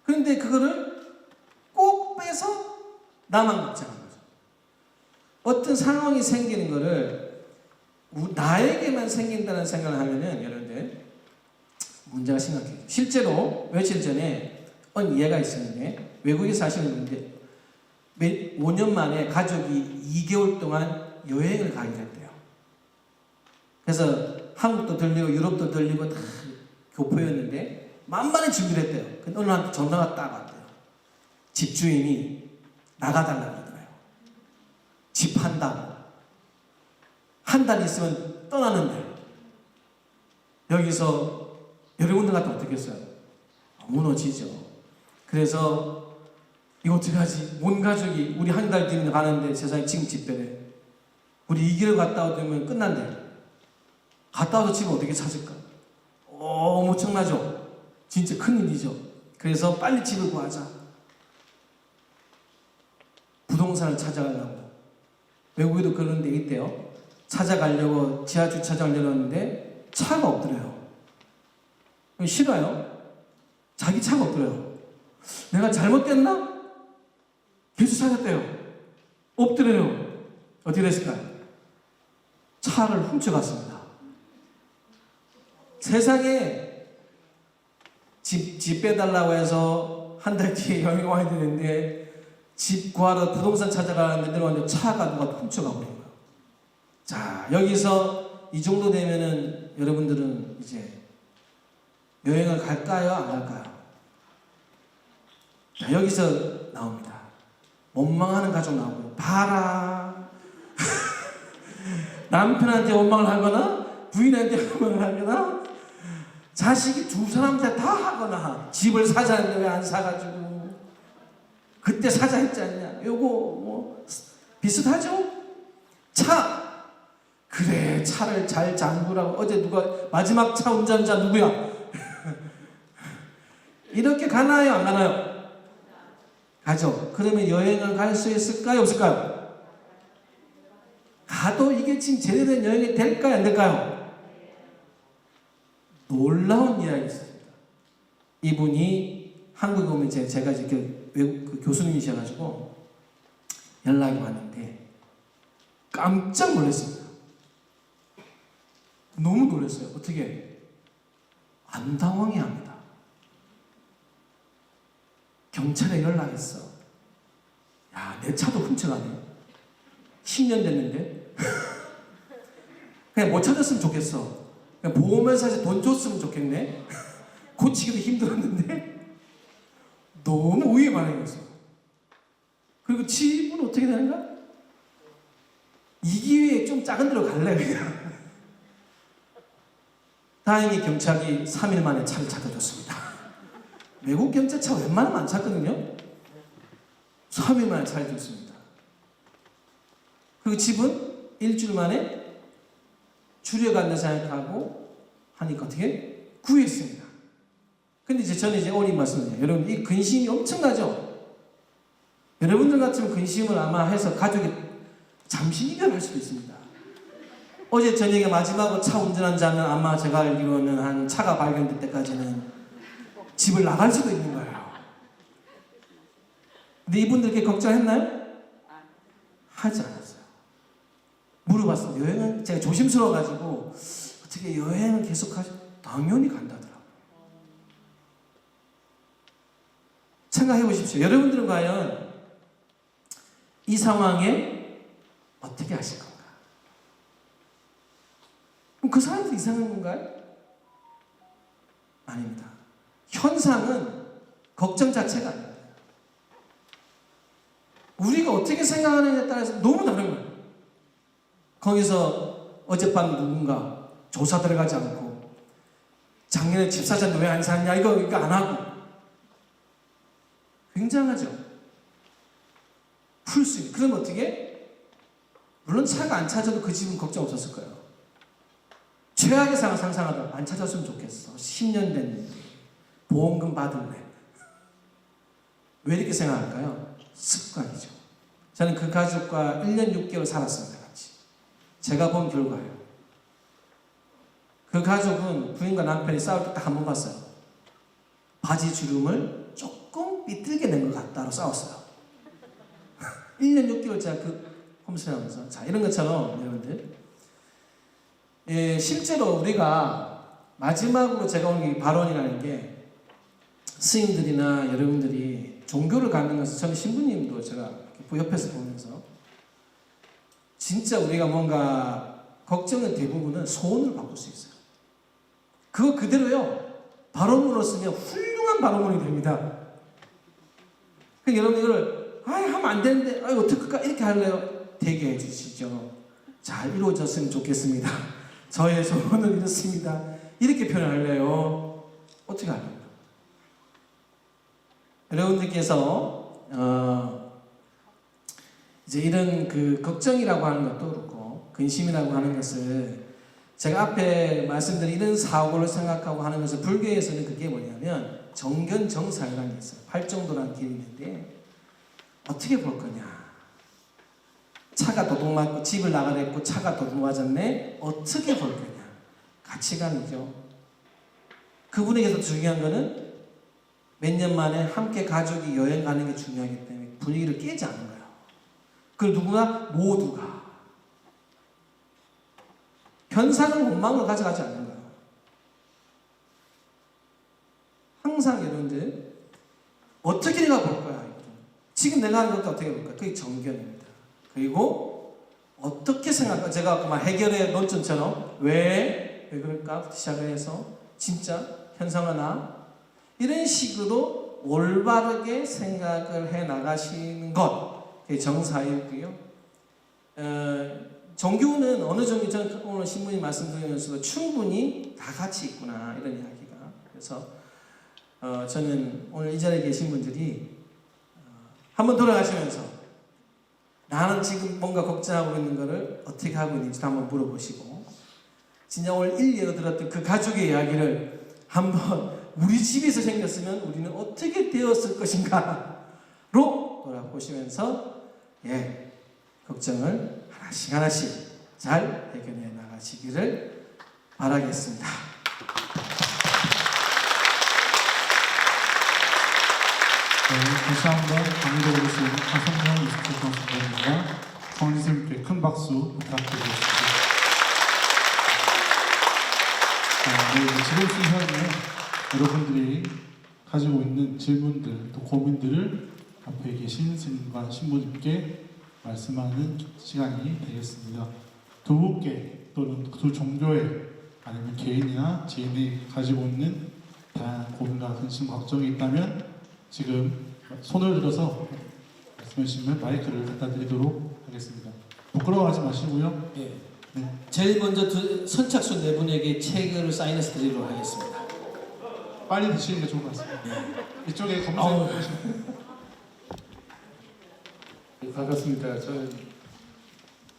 그런데 그거를 꼭 빼서 나만 걱정하는 거죠. 어떤 상황이 생기는 거를 나에게만 생긴다는 생각을 하면은 여러분들 문제가 심각해요. 실제로 며칠 전에 얘가 있었는데 외국에 사시는 분인데 5년 만에 가족이 2개월 동안 여행을 가기로 했대요. 그래서 한국도 들리고 유럽도 들리고 다 교포였는데 만만히 준비를 했대요. 근데 어느 날 전화가 딱 왔대요. 집주인이 나가달라고 그러더라고요. 집 한다고. 한 달 있으면 떠나는데 여기서 여러분들 같으면 어떻게 했어요? 무너지죠. 그래서 이거 어떻게 하지? 온 가족이 우리 한 달 뒤면 가는데 세상에 지금 집배래. 우리 2개월 갔다 오면 끝난대. 갔다 와서 집을 어떻게 찾을까? 엄청나죠? 진짜 큰일이죠. 그래서 빨리 집을 구하자. 부동산을 찾아가려고. 외국에도 그런 데 있대요. 찾아가려고 지하 주차장을 열었는데 차가 없더래요. 싫어요? 자기 차가 없더래요. 내가 잘못됐나? 계속 찾았대요. 없더래요. 어떻게 됐을까요? 차를 훔쳐갔습니다. 세상에 집 빼달라고 해서 한 달 뒤에 여행 와야 되는데 집 구하러 부동산 찾아가는데 내려왔는데 차가 누가 훔쳐가 버린 거예요. 자, 여기서 이 정도 되면은 여러분들은 이제 여행을 갈까요? 안 갈까요? 자, 여기서 나옵니다. 원망하는 가족 나오고요. 봐라. 남편한테 원망을 하거나 부인한테 원망을 하거나 자식이 두 사람한테 다 하거나 집을 사자 했는데 왜 안 사가지고 그때 사자 했지 않냐. 요거 뭐 비슷하죠? 차. 그래, 차를 잘 잠그라고. 어제 누가 마지막 차 운전자 누구야? 이렇게 가나요? 안 가나요? 가죠. 그러면 여행을 갈 수 있을까요? 없을까요? 가도 이게 지금 제대로 된 여행이 될까요? 안 될까요? 놀라운 이야기 있습니다. 이분이 한국에 오면 제가 이제 외국 교수님이셔가지고 연락이 왔는데 깜짝 놀랐습니다. 너무 놀랐어요. 어떻게? 안 당황해 합니다. 경찰에 연락했어. 야, 내 차도 훔쳐가네. 10년 됐는데. 그냥 못 찾았으면 좋겠어. 그냥 보험회사에서 돈 줬으면 좋겠네. 고치기도 힘들었는데 너무 우위에 반응했어. 그리고 집은 어떻게 되는가? 이 기회에 좀 작은 데로 갈래 그냥. 다행히 경찰이 3일 만에 차를 찾아줬습니다. 외국 경찰차 웬만하면 안 찾거든요. 3일 만에 차를 줬습니다. 그리고 집은 일주일 만에 줄여간다 생각하고 하니까 어떻게? 구했습니다. 근데 저는 이제 오늘 말씀드려요. 여러분, 이 근심이 엄청나죠? 여러분들 같으면 근심을 아마 해서 가족이 잠시 이별할 수도 있습니다. 어제 저녁에 마지막으로 차 운전한 자는 아마 제가 알기로는 한 차가 발견될 때까지는 집을 나갈 수도 있는 거예요. 근데 이분들 이렇게 걱정했나요? 하지 않았어요. 물어봤어요. 여행은 제가 조심스러워가지고 어떻게 여행을 계속 하죠? 당연히 간다더라고요. 생각해 보십시오. 여러분들은 과연 이 상황에 어떻게 하실 건가? 그럼 그 사람들 이상한 건가요? 아닙니다. 현상은 걱정 자체가 아닙니다. 우리가 어떻게 생각하느냐에 따라서 너무 다른 거예요. 거기서 어젯밤 누군가 조사 들어가지 않고 작년에 집 사자인데 왜 안 샀냐 이거 안 하고 굉장하죠. 풀 수 있는. 그럼 어떻게? 물론 차가 안 찾아도 그 집은 걱정 없었을 거예요. 최악의 상황 상상하다 안 찾았으면 좋겠어. 10년 됐는데 보험금 받을래. 왜 이렇게 생각할까요? 습관이죠. 저는 그 가족과 1년 6개월 살았습니다. 같이. 제가 본 결과예요. 그 가족은 부인과 남편이 싸울 때 딱 한 번 봤어요. 바지 주름을 조금 삐뚤게 낸 것 같다로 싸웠어요. 1년 6개월 제가 그 홈스테이하면서 자 이런 것처럼 여러분들 실제로 우리가 마지막으로 제가 오늘 이 발언이라는 게 스님들이나 여러분들이 종교를 갖는 것은 저는 신부님도 제가 옆에서 보면서 진짜 우리가 뭔가 걱정은 대부분은 소원을 바꿀 수 있어요. 그거 그대로요. 발언문으로 쓰면 훌륭한 발언문이 됩니다. 그 여러분 이걸 하면 안 되는데 어떡할까 이렇게 할래요? 되게 해주시죠. 잘 이루어졌으면 좋겠습니다. 저의 소원은 이렇습니다. 이렇게 표현할래요? 어떻게 할래요? 여러분들께서 이제 이런 그 걱정이라고 하는 것도 그렇고 근심이라고 하는 것을 제가 앞에 말씀드린 이런 사고를 생각하고 하는 것을 불교에서는 그게 뭐냐면 정견정사라는 게 있어요. 팔정도라는 길이 있는데 어떻게 볼 거냐. 차가 도둑 맞고 집을 나가랬고 차가 도둑 맞았네. 어떻게 볼 거냐. 가치관이죠. 그분에게서 중요한 거는 몇 년 만에 함께 가족이 여행 가는 게 중요하기 때문에 분위기를 깨지 않는 거예요. 그걸 누구나 모두가 편사는 원망으로 가져가지 않는 거예요. 항상 여러분들 어떻게 내가 볼 거야. 지금 내가 하는 것도 어떻게 볼 거야. 그게 정견입니다. 그리고 어떻게 생각할까. 제가 아까 말 해결의 논점처럼 왜 그럴까 시작을 해서 진짜 현상하나 이런 식으로 올바르게 생각을 해 나가시는 것 그게 정사이고요. 종교는 어느 정도 저는 오늘 신부님 말씀드리면서도 충분히 다 같이 있구나 이런 이야기가. 그래서 저는 오늘 이 자리에 계신 분들이 한번 돌아가시면서 나는 지금 뭔가 걱정하고 있는 거를 어떻게 하고 있는지 한번 물어보시고 진짜 오늘 일례로 들었던 그 가족의 이야기를 한번 우리 집에서 생겼으면 우리는 어떻게 되었을 것인가로 돌아보시면서 걱정을 하나씩 하나씩 잘 해결해 나가시기를 바라겠습니다. 다시 한번 강의를 해주신 하성명 이스트 선수님과 성리스님께 큰 박수 부탁드리겠습니다. 지금 시간에 여러분들이 가지고 있는 질문들 또 고민들을 앞에 계신 스님과 신부님께 말씀하는 시간이 되겠습니다. 두 분께 또는 두 종교에 아니면 개인이나 지인이 가지고 있는 다양한 고민과 근심, 걱정이 있다면 지금 손을 들어서 말씀해 주시면 마이크를 갖다 드리도록 하겠습니다. 부끄러워하지 마시고요. 네. 네. 제일 먼저 선착순 네 분에게 책을 사인해서 드리도록 하겠습니다. 빨리 드시는 게 좋을 것 같습니다. 이쪽에 검색. 반갑습니다. 저는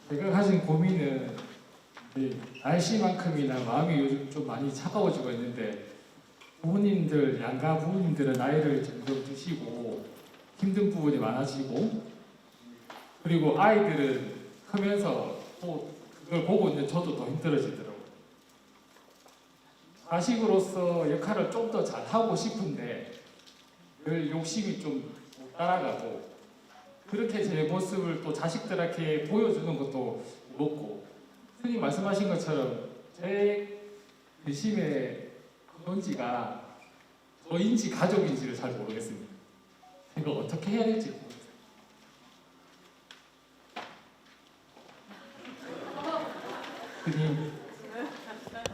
제가 가진 고민은 날씨만큼이나 마음이 요즘 좀 많이 차가워지고 있는데 부모님들, 양가 부모님들은 나이를 점점 드시고 힘든 부분이 많아지고 그리고 아이들은 크면서 또 그걸 보고 있는 저도 더 힘들어지더라고요. 자식으로서 역할을 좀 더 잘하고 싶은데 늘 욕심이 좀 못 따라가고 그렇게 제 모습을 또 자식들한테 보여주는 것도 무겁고 스님 말씀하신 것처럼 제 근심의 근원지가 저인지 가족인지를 잘 모르겠습니다. 이거 어떻게 해야 될지 모르겠어요.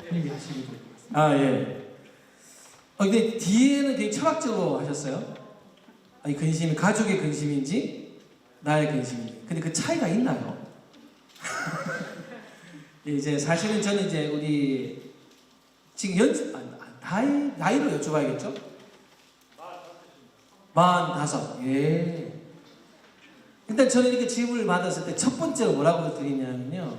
스님이 하시면 될 것 같습니다. 예. 근데 뒤에는 되게 철학적으로 하셨어요. 이 근심이 가족의 근심인지 나의 근심인지. 근데 그 차이가 있나요? 이제 사실은 저는 이제 우리 지금 나이로 여쭤봐야겠죠? 45. 예. 일단 저는 이렇게 질문을 받았을 때 첫 번째로 뭐라고 드리냐면요.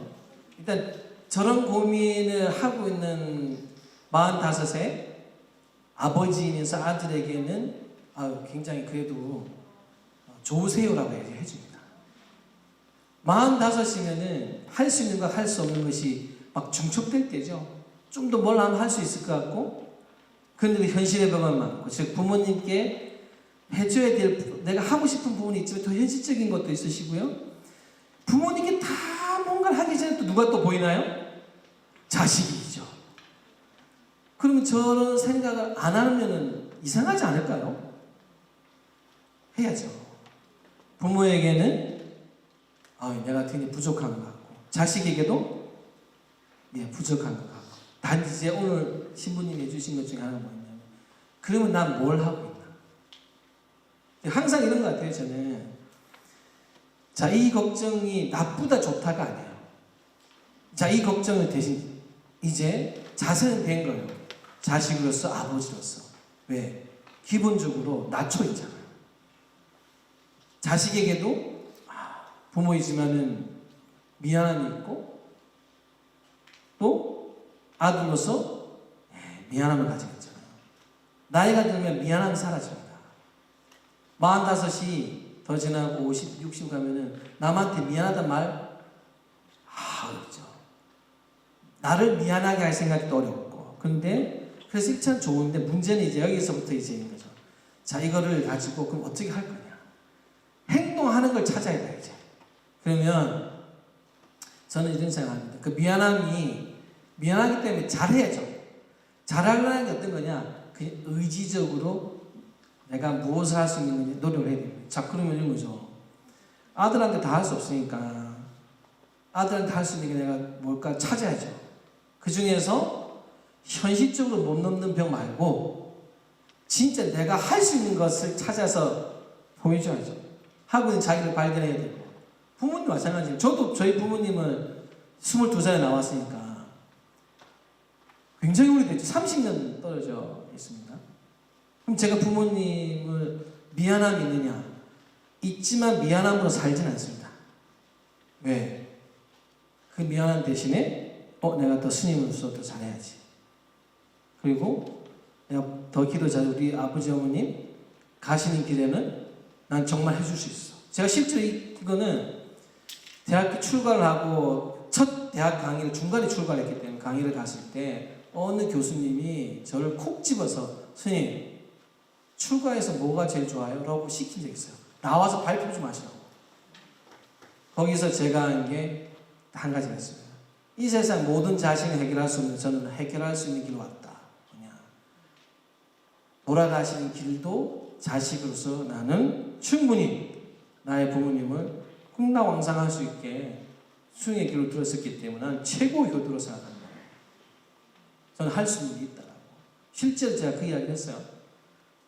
일단 저런 고민을 하고 있는 45세 아버지이면서 아들에게는 굉장히 그래도 좋으세요라고 해줍니다. 45이면은 할 수 있는 거 할 수 없는 것이 막 중첩될 때죠. 좀 더 뭘 하면 할 수 있을 것 같고, 그런데 현실의 벽은 많고, 즉 부모님께 해줘야 될 내가 하고 싶은 부분이 있지만 더 현실적인 것도 있으시고요. 부모님께 다 뭔가를 하기 전에 또 누가 또 보이나요? 자식이죠. 그러면 저런 생각을 안 하면은 이상하지 않을까요? 해야죠. 부모에게는 내가 굉장히 부족한 것 같고, 자식에게도 부족한 것 같고, 단지 이제 오늘 신부님이 해주신 것 중에 하나가 뭐냐면, 그러면 난 뭘 하고 있나? 항상 이런 것 같아요, 저는. 자, 이 걱정이 나쁘다 좋다가 아니에요. 자, 이 걱정을 대신 이제 자세는 된 거예요. 자식으로서, 아버지로서. 왜? 기본적으로 낮춰 있잖아요. 자식에게도 부모이지만은 미안함이 있고, 또 아들로서 미안함을 가지고 있잖아요. 나이가 들면 미안함이 사라집니다. 45이 더 지나고 50, 60 가면은 남한테 미안하단 말 어렵죠. 나를 미안하게 할 생각도 어렵고. 그런데 그래서 참 좋은데, 문제는 이제 여기서부터 이제 있는 거죠. 자, 이거를 가지고 그럼 어떻게 할 거냐? 행동하는 걸 찾아야 돼, 이제. 그러면 저는 이런 생각합니다. 그 미안하기 때문에 잘해야죠. 잘하려는 게 어떤 거냐? 그냥 의지적으로 내가 무엇을 할 수 있는 건지 노력을 해야 됩니다. 자, 그러면 이런 거죠. 아들한테 다 할 수 없으니까 아들한테 할 수 있는 게 내가 뭘까 찾아야죠. 그 중에서 현실적으로 못 넘는 벽 말고 진짜 내가 할 수 있는 것을 찾아서 보여줘야죠. 하고 있는 자기를 발견해야 되고. 부모님 마찬가지예요. 저도 저희 부모님은 22살에 나왔으니까 굉장히 오래됐죠. 30년 떨어져 있습니다. 그럼 제가 부모님을 미안함이 있느냐? 있지만 미안함으로 살진 않습니다. 왜? 그 미안함 대신에 내가 더 스님으로서 더 잘해야지. 그리고 내가 더 기도 잘해. 우리 아버지 어머님 가시는 길에는 난 정말 해줄 수 있어. 제가 실제로 이거는 대학교 출가를 하고 첫 대학 강의를 중간에 출가했기 때문에 강의를 갔을 때 어느 교수님이 저를 콕 집어서 스님 출가해서 뭐가 제일 좋아요? 라고 시킨 적이 있어요. 나와서 발표 좀 하시라고. 거기서 제가 한 게 한 가지가 있습니다. 이 세상 모든 자신을 해결할 수 없는 저는 해결할 수 있는 길로 왔다. 뭐냐? 돌아가시는 길도 자식으로서 나는 충분히 나의 부모님을 흥나왕상할 수 있게 수행의 길로 들었었기 때문에 나는 최고의 효도로 생각합니다. 저는 할 수 있는 게 있다라고. 실제로 제가 그 이야기를 했어요.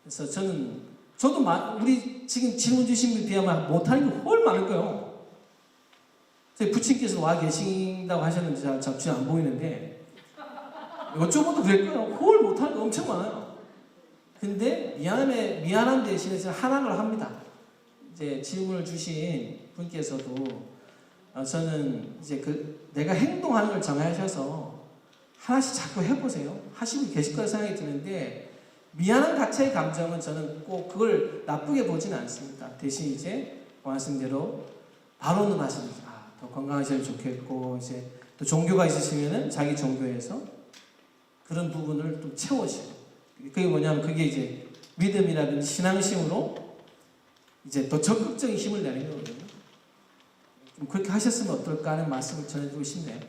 그래서 저도 우리 지금 질문 주신 분에 비하면 못하는 게 훨 많을 거예요. 저희 부친께서 와 계신다고 하셨는데 제가 잡지 안 보이는데 여쭤봐도 그럴 거예요. 훨 못하는 게 엄청 많아요. 근데 미안함 대신에 제가 하나를 합니다. 이제 질문을 주신 분께서도 저는 이제 내가 행동하는 걸 정하셔서 하나씩 자꾸 해보세요. 하시고 계실 거라 생각이 드는데 미안한 자체의 감정은 저는 꼭 그걸 나쁘게 보지는 않습니다. 대신 이제 말씀대로 바로는 하시는 더 건강하시면 좋겠고 이제 또 종교가 있으시면은 자기 종교에서 그런 부분을 좀 채워주고 그게 뭐냐면 그게 이제 믿음이라든지 신앙심으로 이제 더 적극적인 힘을 내는 거거든요. 좀 그렇게 하셨으면 어떨까 하는 말씀을 전해드리고 싶네요.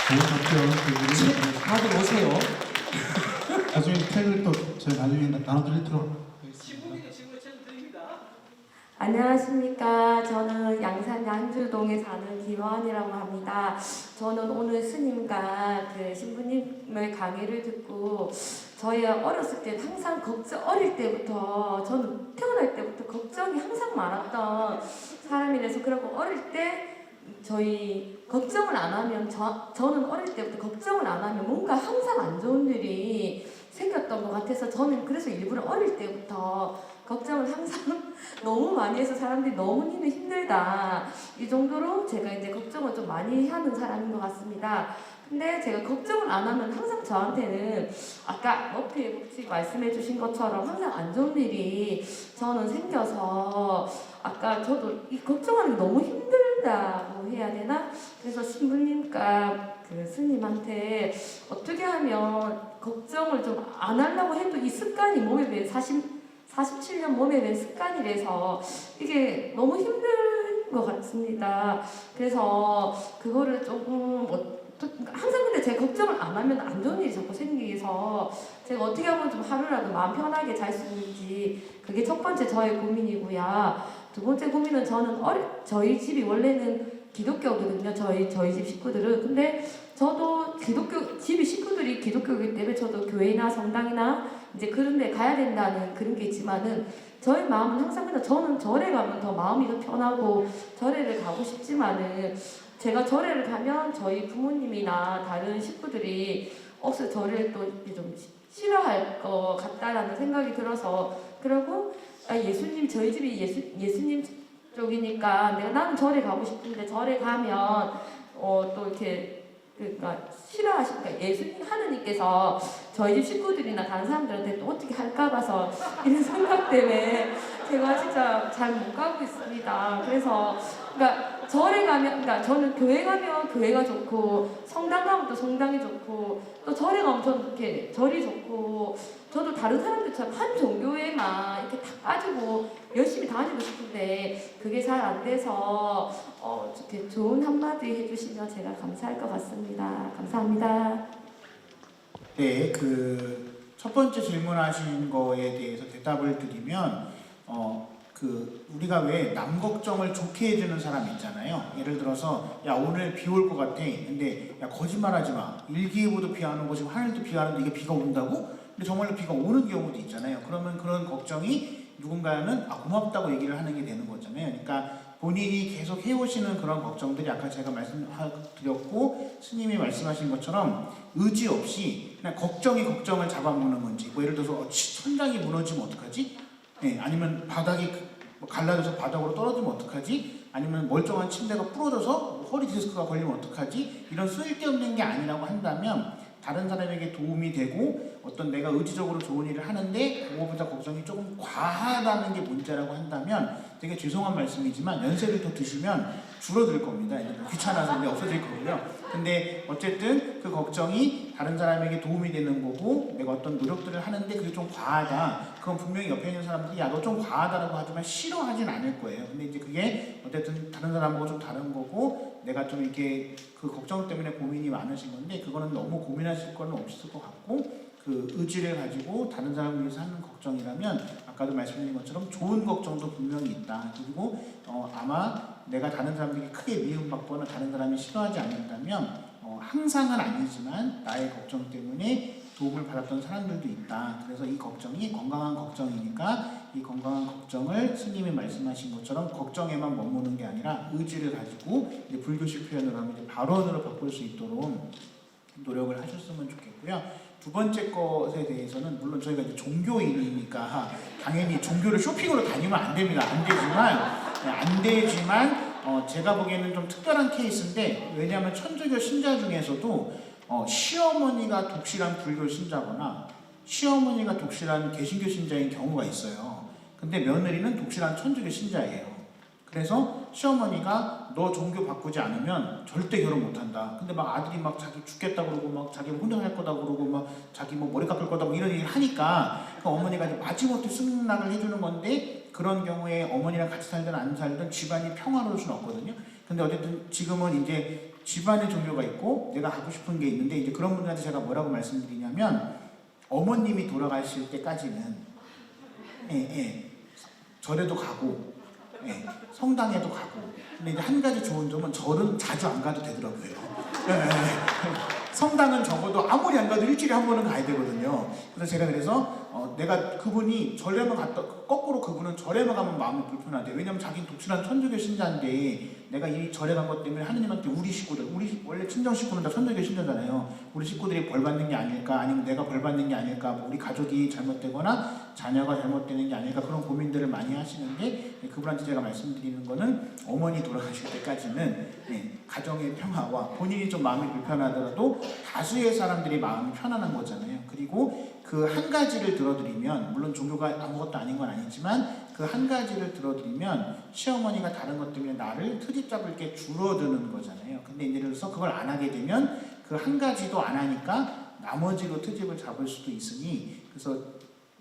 좋은 답변 다들 오세요. 나중에 책을 또 제가 나중에 나눠드리도록 안녕하십니까. 저는 양산 양주동에 사는 김화원이라고 합니다. 저는 오늘 스님과 그 신부님의 강의를 듣고 저의 어렸을 때 항상 어릴 때부터 저는 태어날 때부터 걱정이 항상 많았던 사람이라서 그러고 어릴 때 저희 걱정을 안 하면 저는 어릴 때부터 걱정을 안 하면 뭔가 항상 안 좋은 일이 생겼던 것 같아서 저는 그래서 일부러 어릴 때부터 걱정을 항상 너무 많이 해서 사람들이 너무 힘들다. 이 정도로 제가 이제 걱정을 좀 많이 하는 사람인 것 같습니다. 근데 제가 걱정을 안 하면 항상 저한테는 아까 높이 혹시 말씀해 주신 것처럼 항상 안 좋은 일이 저는 생겨서 아까 저도 이 걱정하는 게 너무 힘들다고 해야 되나? 그래서 신부님과 그 스님한테 어떻게 하면 걱정을 좀 안 하려고 해도 이 습관이 몸에 배 47년 몸에 밴 습관이라서 이게 너무 힘든 것 같습니다. 그래서 그거를 조금 항상 근데 제가 걱정을 안 하면 안 좋은 일이 자꾸 생기서 제가 어떻게 하면 좀 하루라도 마음 편하게 잘 수 있는지 그게 첫 번째 저의 고민이고요. 두 번째 고민은 저는 저희 집이 원래는 기독교거든요. 저희 집 식구들은. 근데 저도 집이 식구들이 기독교이기 때문에 저도 교회나 성당이나 이제 그런 데 가야 된다는 그런 게 있지만은 저의 마음은 항상 그냥 저는 절에 가면 더 마음이 더 편하고 절에를 가고 싶지만은 제가 절에를 가면 저희 부모님이나 다른 식구들이 절을 또 좀 싫어할 것 같다라는 생각이 들어서 그리고 예수님 저희 집이 예수님 쪽이니까 나는 절에 가고 싶은데 절에 가면 또 이렇게 그러니까 싫어하시니까 예수님 하느님께서 저희 집 식구들이나 다른 사람들한테 또 어떻게 할까 봐서 이런 생각 때문에 제가 진짜 잘 못 가고 있습니다. 그래서 그러니까 절에 가면 그러니까 저는 교회 가면 교회가 좋고 성당 가면 또 성당이 좋고 또 절에 가면 저는 이렇게 절이 좋고 저도 다른 사람들처럼 한 종교에만 이렇게 다 빠지고 열심히 다니고 싶은데 그게 잘 안 돼서 이렇게 좋은 한마디 해주시면 제가 감사할 것 같습니다. 감사합니다. 네, 그 첫 번째 질문하신 거에 대해서 대답을 드리면 우리가 왜 남 걱정을 좋게 해주는 사람 있잖아요. 예를 들어서 야 오늘 비 올 것 같아. 근데 야 거짓말하지 마. 일기예보도 비 안 오고 지금 하늘도 비가 오는데 이게 비가 온다고? 근데 정말로 비가 오는 경우도 있잖아요. 그러면 그런 걱정이 누군가는 고맙다고 얘기를 하는 게 되는 거잖아요. 그러니까 본인이 계속 해오시는 그런 걱정들이 아까 제가 말씀드렸고 스님이 말씀하신 것처럼 의지 없이 그냥 걱정이 걱정을 잡아먹는 건지 뭐 예를 들어서 천장이 무너지면 어떡하지? 네, 아니면 바닥이 갈라져서 바닥으로 떨어지면 어떡하지? 아니면 멀쩡한 침대가 부러져서 허리 디스크가 걸리면 어떡하지? 이런 쓸데없는 게 아니라고 한다면 다른 사람에게 도움이 되고 어떤 내가 의지적으로 좋은 일을 하는데 그거보다 걱정이 조금 과하다는 게 문제라고 한다면 되게 죄송한 말씀이지만 연세를 더 드시면 줄어들 겁니다. 귀찮아서 이제 없어질 거고요. 근데 어쨌든 그 걱정이 다른 사람에게 도움이 되는 거고 내가 어떤 노력들을 하는데 그게 좀 과하다. 그건 분명히 옆에 있는 사람들이 야 너 좀 과하다라고 하지만 싫어하진 않을 거예요. 근데 이제 그게 어쨌든 다른 사람하고 좀 다른 거고 내가 좀 이렇게 그 걱정 때문에 고민이 많으신 건데 그거는 너무 고민하실 건 없을 것 같고 그 의지를 가지고 다른 사람을 위해서 하는 걱정이라면 아까도 말씀드린 것처럼 좋은 걱정도 분명히 있다. 그리고 아마 내가 다른 사람들에게 크게 미움받거나 다른 사람이 싫어하지 않는다면 항상은 아니지만 나의 걱정 때문에 도움을 받았던 사람들도 있다. 그래서 이 걱정이 건강한 걱정이니까 이 건강한 걱정을 스님이 말씀하신 것처럼 걱정에만 머무는 게 아니라 의지를 가지고 이제 불교식 표현으로 하면 이제 발언으로 바꿀 수 있도록 노력을 하셨으면 좋겠고요. 두 번째 것에 대해서는 물론 저희가 이제 종교인이니까 당연히 종교를 쇼핑으로 다니면 안 됩니다. 안 되지만 제가 보기에는 좀 특별한 케이스인데 왜냐하면 천주교 신자 중에서도 시어머니가 독실한 불교 신자거나 시어머니가 독실한 개신교 신자인 경우가 있어요. 근데 며느리는 독실한 천주교 신자예요. 그래서 시어머니가 너 종교 바꾸지 않으면 절대 결혼 못한다. 근데 막 아들이 막 자기 죽겠다 그러고 막 자기 혼혈할 거다 그러고 막 자기 뭐 머리 깎을 거다 뭐 이런 얘기를 하니까 그 어머니가 이제 마지못해 승낙을 해주는 건데 그런 경우에 어머니랑 같이 살든 안 살든 집안이 평화로울 수는 없거든요. 근데 어쨌든 지금은 이제 집안의 종교가 있고 내가 하고 싶은 게 있는데 이제 그런 분들한테 제가 뭐라고 말씀드리냐면 어머님이 돌아가실 때까지는 절에도 가고 성당에도 가고 근데 이제 한 가지 좋은 점은 절은 자주 안 가도 되더라고요. 성당은 적어도 아무리 안 가도 일주일에 한 번은 가야 되거든요. 그래서 제가 내가 그분이 절에만 갔다 거꾸로 그분은 절에만 가면 마음이 불편하대. 왜냐면 자기는 독실한 천주교 신자인데 내가 이 절에 간 것 때문에 하느님한테 우리 식구들, 우리 원래 친정 식구는 다 선조교 신자잖아요. 우리 식구들이 벌 받는 게 아닐까, 아니면 내가 벌 받는 게 아닐까, 뭐 우리 가족이 잘못되거나 자녀가 잘못되는 게 아닐까, 그런 고민들을 많이 하시는데, 그분한테 제가 말씀드리는 거는 어머니 돌아가실 때까지는 가정의 평화와 본인이 좀 마음이 불편하더라도 다수의 사람들이 마음이 편안한 거잖아요. 그리고 그 한 가지를 들어드리면, 물론 종교가 아무것도 아닌 건 아니지만 그 한 가지를 들어드리면 시어머니가 다른 것 때문에 나를 트집 잡을 게 줄어드는 거잖아요. 근데 예를 들어서 그걸 안 하게 되면 그 한 가지도 안 하니까 나머지로 트집을 잡을 수도 있으니, 그래서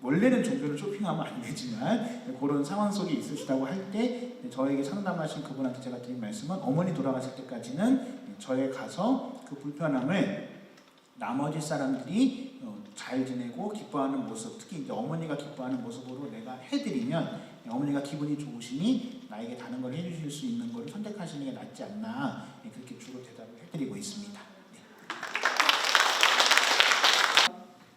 원래는 종교를 쇼핑하면 안 되지만 그런 상황 속에 있으시다고 할 때 저에게 상담하신 그분한테 제가 드린 말씀은, 어머니 돌아가실 때까지는 저에 가서 그 불편함을 나머지 사람들이 잘 지내고 기뻐하는 모습, 특히 이제 어머니가 기뻐하는 모습으로 내가 해드리면 어머니가 기분이 좋으시니 나에게 다른 걸 해주실 수 있는 걸 선택하시는 게 낫지 않나, 그렇게 주로 대답을 해드리고 있습니다.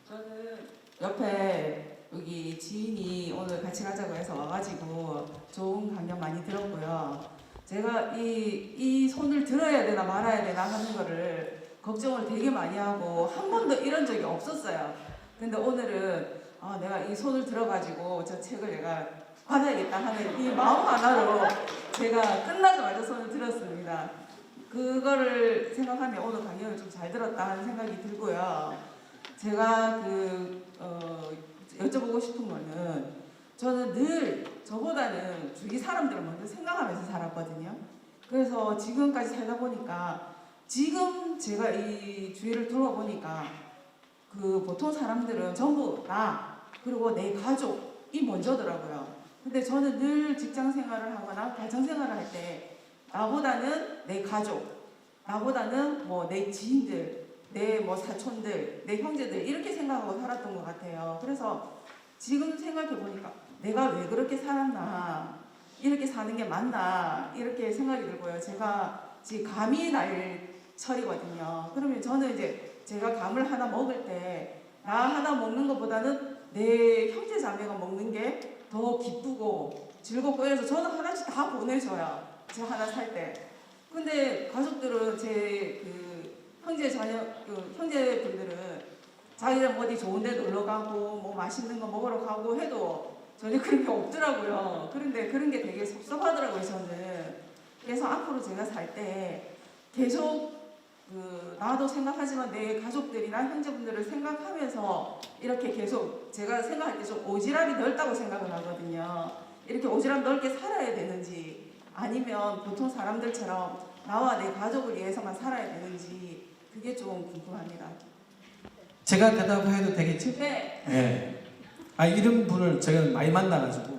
저는 옆에 여기 지인이 오늘 같이 가자고 해서 와가지고 좋은 강연 많이 들었고요. 제가 이 손을 들어야 되나 말아야 되나 하는 거를 걱정을 되게 많이 하고 한 번도 이런 적이 없었어요. 근데 오늘은 내가 이 손을 들어가지고 저 책을 내가 받아야겠다 하는 이 마음 하나로 제가 끝나자마자 손을 들었습니다. 그거를 생각하면 오늘 강연을 좀 잘 들었다 하는 생각이 들고요. 제가 여쭤보고 싶은 거는, 저는 늘 저보다는 주위 사람들을 먼저 생각하면서 살았거든요. 그래서 지금까지 살다 보니까, 지금 제가 이 주위를 둘러보니까 그 보통 사람들은 전부 나 그리고 내 가족이 먼저더라고요. 근데 저는 늘 직장 생활을 하거나 가정 생활을 할 때 나보다는 내 가족, 나보다는 뭐 내 지인들, 내 뭐 사촌들, 내 형제들, 이렇게 생각하고 살았던 것 같아요. 그래서 지금 생각해 보니까 내가 왜 그렇게 살았나, 이렇게 사는 게 맞나, 이렇게 생각이 들고요. 제가 지금 감이 날 철이거든요. 그러면 저는 이제 제가 감을 하나 먹을 때 나 하나 먹는 것보다는 내 형제 자매가 먹는 게 더 기쁘고 즐겁고, 그래서 저는 하나씩 다 보내줘요. 저 하나 살 때. 근데 가족들은 제 형제 자녀, 형제분들은 자기랑 어디 좋은데 놀러 가고 뭐 맛있는 거 먹으러 가고 해도 전혀 그런 게 없더라고요. 그런데 그런 게 되게 섭섭하더라고요, 저는. 그래서 앞으로 제가 살 때 계속 나도 생각하지만 내 가족들이나 형제분들을 생각하면서 이렇게 계속, 제가 생각할 때 좀 오지랖이 넓다고 생각을 하거든요. 이렇게 오지랖 넓게 살아야 되는지, 아니면 보통 사람들처럼 나와 내 가족을 위해서만 살아야 되는지, 그게 좀 궁금합니다. 제가 대답해도 되겠죠? 네. 네. 이런 분을 제가 많이 만나가지고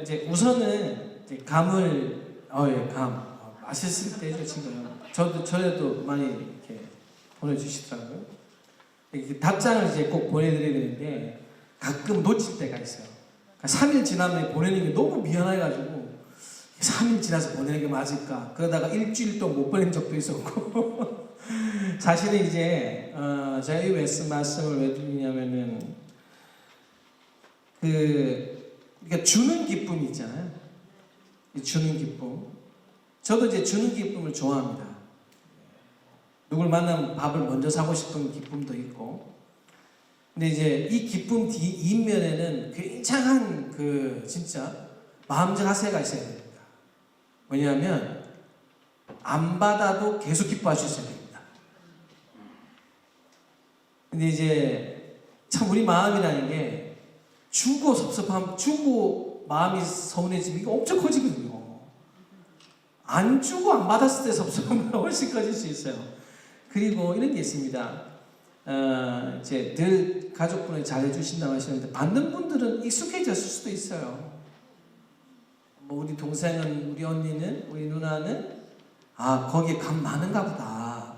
이제 우선은 이제 감을 맛있을 때죠 지금. 저도 많이 이렇게 보내주시더라고요. 이렇게 답장을 이제 꼭 보내드려야 되는데 가끔 놓칠 때가 있어요. 3일 지나면 보내는 게 너무 미안해가지고 3일 지나서 보내는 게 맞을까? 그러다가 일주일 동안 못 보낸 적도 있었고 사실은 이제 제가 이 말씀을 왜 드리냐면은 그러니까 주는 기쁨이 있잖아요. 주는 기쁨. 저도 이제 주는 기쁨을 좋아합니다. 누굴 만나면 밥을 먼저 사고 싶은 기쁨도 있고. 근데 이제 이 기쁨 이면에는 굉장한 진짜 마음 자세가 있어야 됩니다. 왜냐하면 안 받아도 계속 기뻐할 수 있어야 됩니다. 근데 이제 참 우리 마음이라는 게 주고 섭섭함, 주고 마음이 서운해지면 이게 엄청 커지거든요. 안 주고 안 받았을 때 섭섭함이 훨씬 커질 수 있어요. 그리고 이런 게 있습니다. 이제 늘 가족분을 잘해주신다고 하시는데 받는 분들은 익숙해졌을 수도 있어요. 뭐 우리 동생은, 우리 언니는, 우리 누나는 거기에 감 많은가 보다.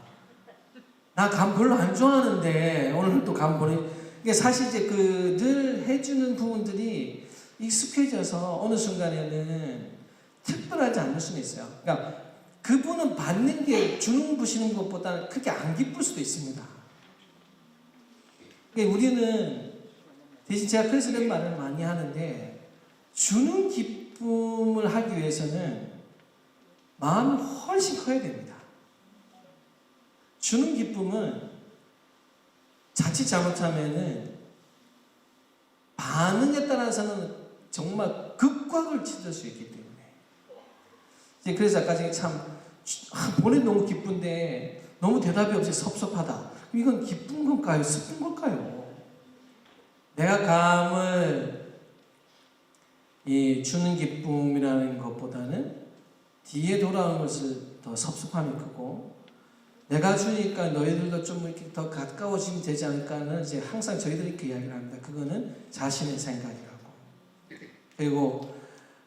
나 감 별로 안 좋아하는데 오늘 또 감 보내. 이게 사실 이제 늘 해주는 부분들이 익숙해져서 어느 순간에는 특별하지 않을 수는 있어요. 그러니까 그분은 받는 게 주는 부시는 것보다는 크게 안 기쁠 수도 있습니다. 그러니까 우리는 대신 제가 그래서 이런 말을 많이 하는데 주는 기쁨을 하기 위해서는 마음이 훨씬 커야 됩니다. 주는 기쁨은 자칫 잘못하면은 반응에 따라서는 정말 극과극을 치를 수 있기 때문에 이제 그래서 아까 전에 참 보내 너무 기쁜데 너무 대답이 없이 섭섭하다. 이건 기쁜 걸까요? 슬픈 걸까요? 내가 감을 이 주는 기쁨이라는 것보다는 뒤에 돌아오는 것을 더 섭섭함이 크고 내가 주니까 너희들도 좀 이렇게 더 가까워지면 되지 않을까는 이제 항상 저희들이 그 이야기를 합니다. 그거는 자신의 생각이라고. 그리고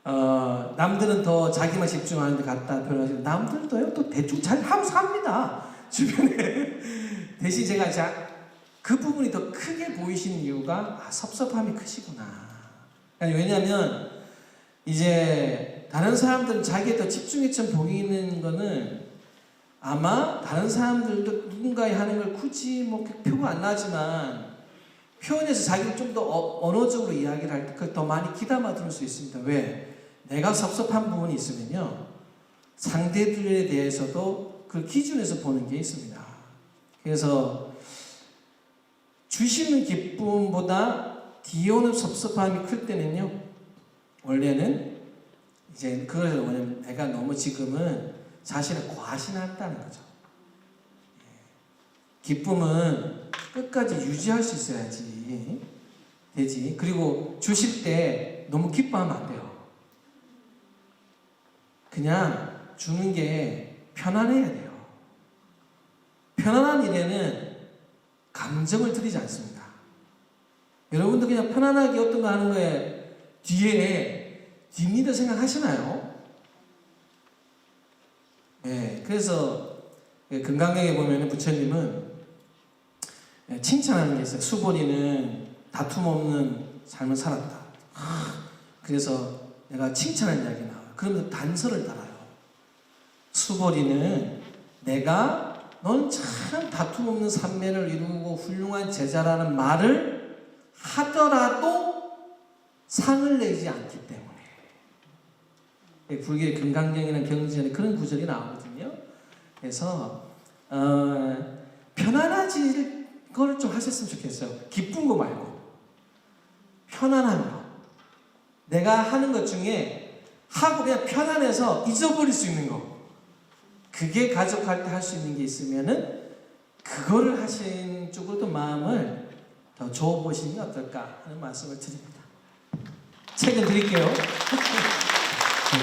남들은 더 자기만 집중하는 데 갖다 표현하시고 남들도요 또 대충 잘 하고 삽니다. 주변에. 대신 제가 그 부분이 더 크게 보이신 이유가 섭섭함이 크시구나. 아니, 왜냐하면 이제 다른 사람들은 자기에 더 집중해처럼 보이는 거는 아마 다른 사람들도 누군가에 하는 걸 굳이 뭐 표가 안 나지만 표현해서 자기를 좀 더 언어적으로 이야기를 할 때 그걸 더 많이 귀담아 들을 수 있습니다. 왜? 내가 섭섭한 부분이 있으면요 상대들에 대해서도 그 기준에서 보는 게 있습니다. 그래서 주시는 기쁨보다 뒤에 오는 섭섭함이 클 때는요 원래는 이제 그걸 뭐냐면 내가 너무 지금은 자신을 과신한다는 거죠. 기쁨은 끝까지 유지할 수 있어야지 되지. 그리고 주실 때 너무 기뻐하면 안 돼요. 그냥 주는 게 편안해야 돼요. 편안한 일에는 감정을 들이지 않습니다. 여러분도 그냥 편안하게 어떤 거 하는 거에 뒤에 뒷일을 생각하시나요? 네, 그래서 금강경에 보면 부처님은 칭찬하는 게 있어요. 수보리는 다툼 없는 삶을 살았다. 그래서 내가 칭찬하는 이야기 나와요. 그러면서 단서를 달아요. 수보리는 내가 넌 참 다툼 없는 삼매를 이루고 훌륭한 제자라는 말을 하더라도 상을 내지 않기 때문에. 불교의 금강경이라는 경전에 그런 구절이 나오거든요. 그래서 편안하지 거를 좀 하셨으면 좋겠어요. 기쁜 거 말고 편안한 거. 내가 하는 것 중에 하고 그냥 편안해서 잊어버릴 수 있는 거. 그게 가족할 때 할 수 있는 게 있으면은 그거를 하신 쪽으로도 마음을 더 줘보시는 게 어떨까 하는 말씀을 드립니다. 책은 드릴게요. 네,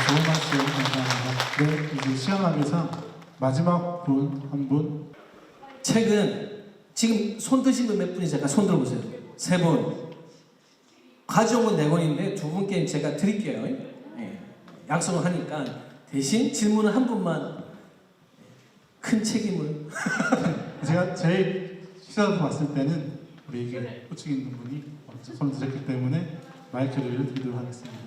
좋은 말씀 감사합니다. 네, 이제 시간관계상 마지막 분 한 분. 책은 지금 손 드신 분 몇 분이 제가 손 들어보세요. 3분. 가져온 건 4권인데 2분께 제가 드릴게요. 네. 약속을 하니까 대신 질문은 한 분만 큰 책임을. 제가 제 시사도 봤을 때는 우리에게 호칭 있는 분이 먼저 손을 드렸기 때문에 마이크를 드리도록 하겠습니다.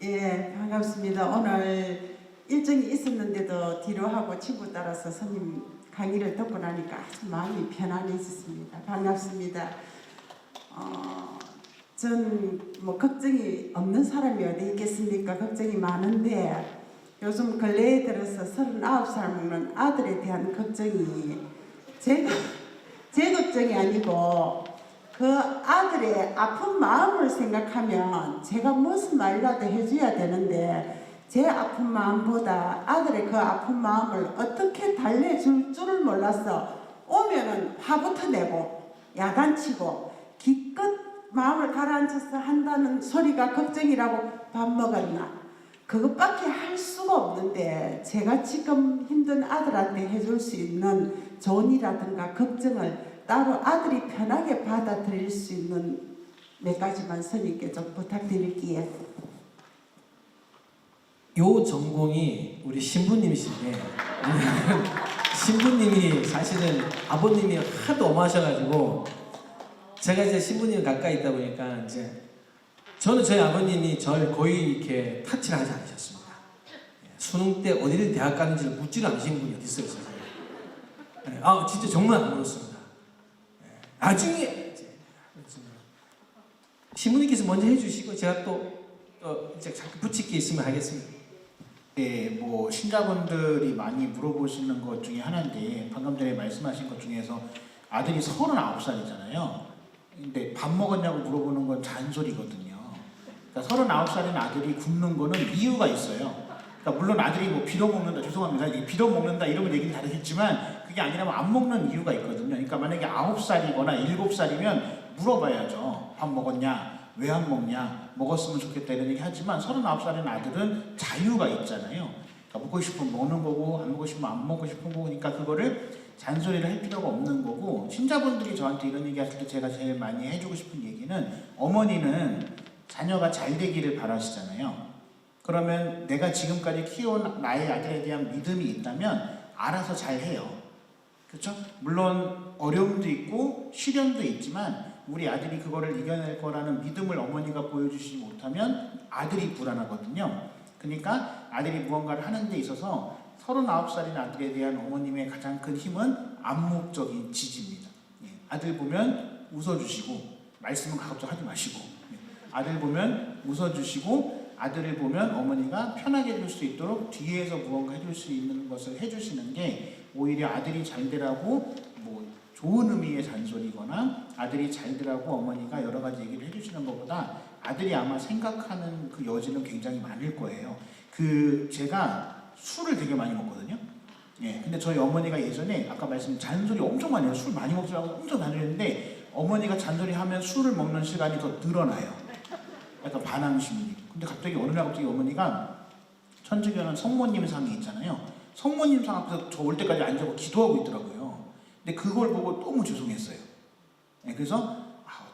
예, 반갑습니다. 오늘 일정이 있었는데도 뒤로 하고 친구 따라서 스님 강의를 듣고 나니까 아주 마음이 편안해졌습니다. 반갑습니다. 전 뭐 걱정이 없는 사람이 어디 있겠습니까? 걱정이 많은데 요즘 근래에 들어서 39살 먹는 아들에 대한 걱정이 제 걱정이 아니고 그 아들의 아픈 마음을 생각하면 제가 무슨 말이라도 해줘야 되는데 제 아픈 마음보다 아들의 그 아픈 마음을 어떻게 달래줄 줄을 몰라서 오면은 화부터 내고 야단치고 기껏 마음을 가라앉혀서 한다는 소리가 걱정이라고 밥 먹었나 그것밖에 할 수가 없는데 제가 지금 힘든 아들한테 해줄 수 있는 조언이라든가 걱정을 따로 아들이 편하게 받아들일 수 있는 몇 가지만 스님께 좀 부탁드릴게요. 요 전공이 우리 신부님이신데 신부님이 사실은 아버님이 하도 엄하셔가지고 제가 이제 신부님 가까이 있다 보니까 이제 저는 저희 아버님이 절 거의 이렇게 타치를 하지 않으셨습니다. 수능 때 어디를 대학 가는지를 묻지를 않으신 분이 어디 있어요, 세상에. 진짜 정말 안 물었습니다. 나중에 신부님께서 먼저 해주시고 제가 또 이제 잠깐 붙일 게 있으면 하겠습니다. 네, 뭐 신자분들이 많이 물어보시는 것 중에 하나인데 방금 전에 말씀하신 것 중에서 아들이 39살이잖아요. 근데 밥 먹었냐고 물어보는 건 잔소리거든요. 그러니까 39살인 아들이 굶는 거는 이유가 있어요. 그러니까 물론 아들이 뭐 빌어먹는다, 죄송합니다, 이게 빌어먹는다 이러면 얘기는 다르겠지만 그게 아니라면 안 먹는 이유가 있거든요. 그러니까 만약에 9살이거나 7살이면 물어봐야죠. 밥 먹었냐? 왜 안 먹냐? 먹었으면 좋겠다 이런 얘기 하지만 39살인 아들은 자유가 있잖아요. 그러니까 먹고 싶으면 먹는 거고 안 먹고 싶으면 안 먹고 싶은 거고, 그러니까 그거를 잔소리를 할 필요가 없는 거고, 신자분들이 저한테 이런 얘기 하실 때 제가 제일 많이 해주고 싶은 얘기는, 어머니는 자녀가 잘 되기를 바라시잖아요. 그러면 내가 지금까지 키워온 나의 아들에 대한 믿음이 있다면 알아서 잘 해요. 그렇죠? 물론 어려움도 있고 시련도 있지만 우리 아들이 그거를 이겨낼 거라는 믿음을 어머니가 보여주시지 못하면 아들이 불안하거든요. 그러니까 아들이 무언가를 하는 데 있어서 39살인 아들에 대한 어머님의 가장 큰 힘은 암묵적인 지지입니다. 아들 보면 웃어주시고, 말씀은 가급적 하지 마시고, 아들 보면 웃어주시고, 아들을 보면 어머니가 편하게 해줄 수 있도록 뒤에서 무언가 해줄 수 있는 것을 해주시는 게 오히려 아들이 잘 되라고 뭐 좋은 의미의 잔소리거나 아들이 잘 되라고 어머니가 여러 가지 얘기를 해주시는 것보다 아들이 아마 생각하는 그 여지는 굉장히 많을 거예요. 제가 술을 되게 많이 먹거든요. 예, 근데 저희 어머니가 예전에 아까 말씀 잔소리 엄청 많이 해요. 술 많이 먹으라고 엄청 잔소리했는데 어머니가 잔소리하면 술을 먹는 시간이 더 늘어나요. 약간 반항심이. 근데 갑자기 어느 날 갑자기 어머니가 천주교는 성모님 상이 있잖아요. 성모님 상 앞에서 저 올 때까지 앉아서 기도하고 있더라고요. 근데 그걸 보고 너무 죄송했어요. 예, 그래서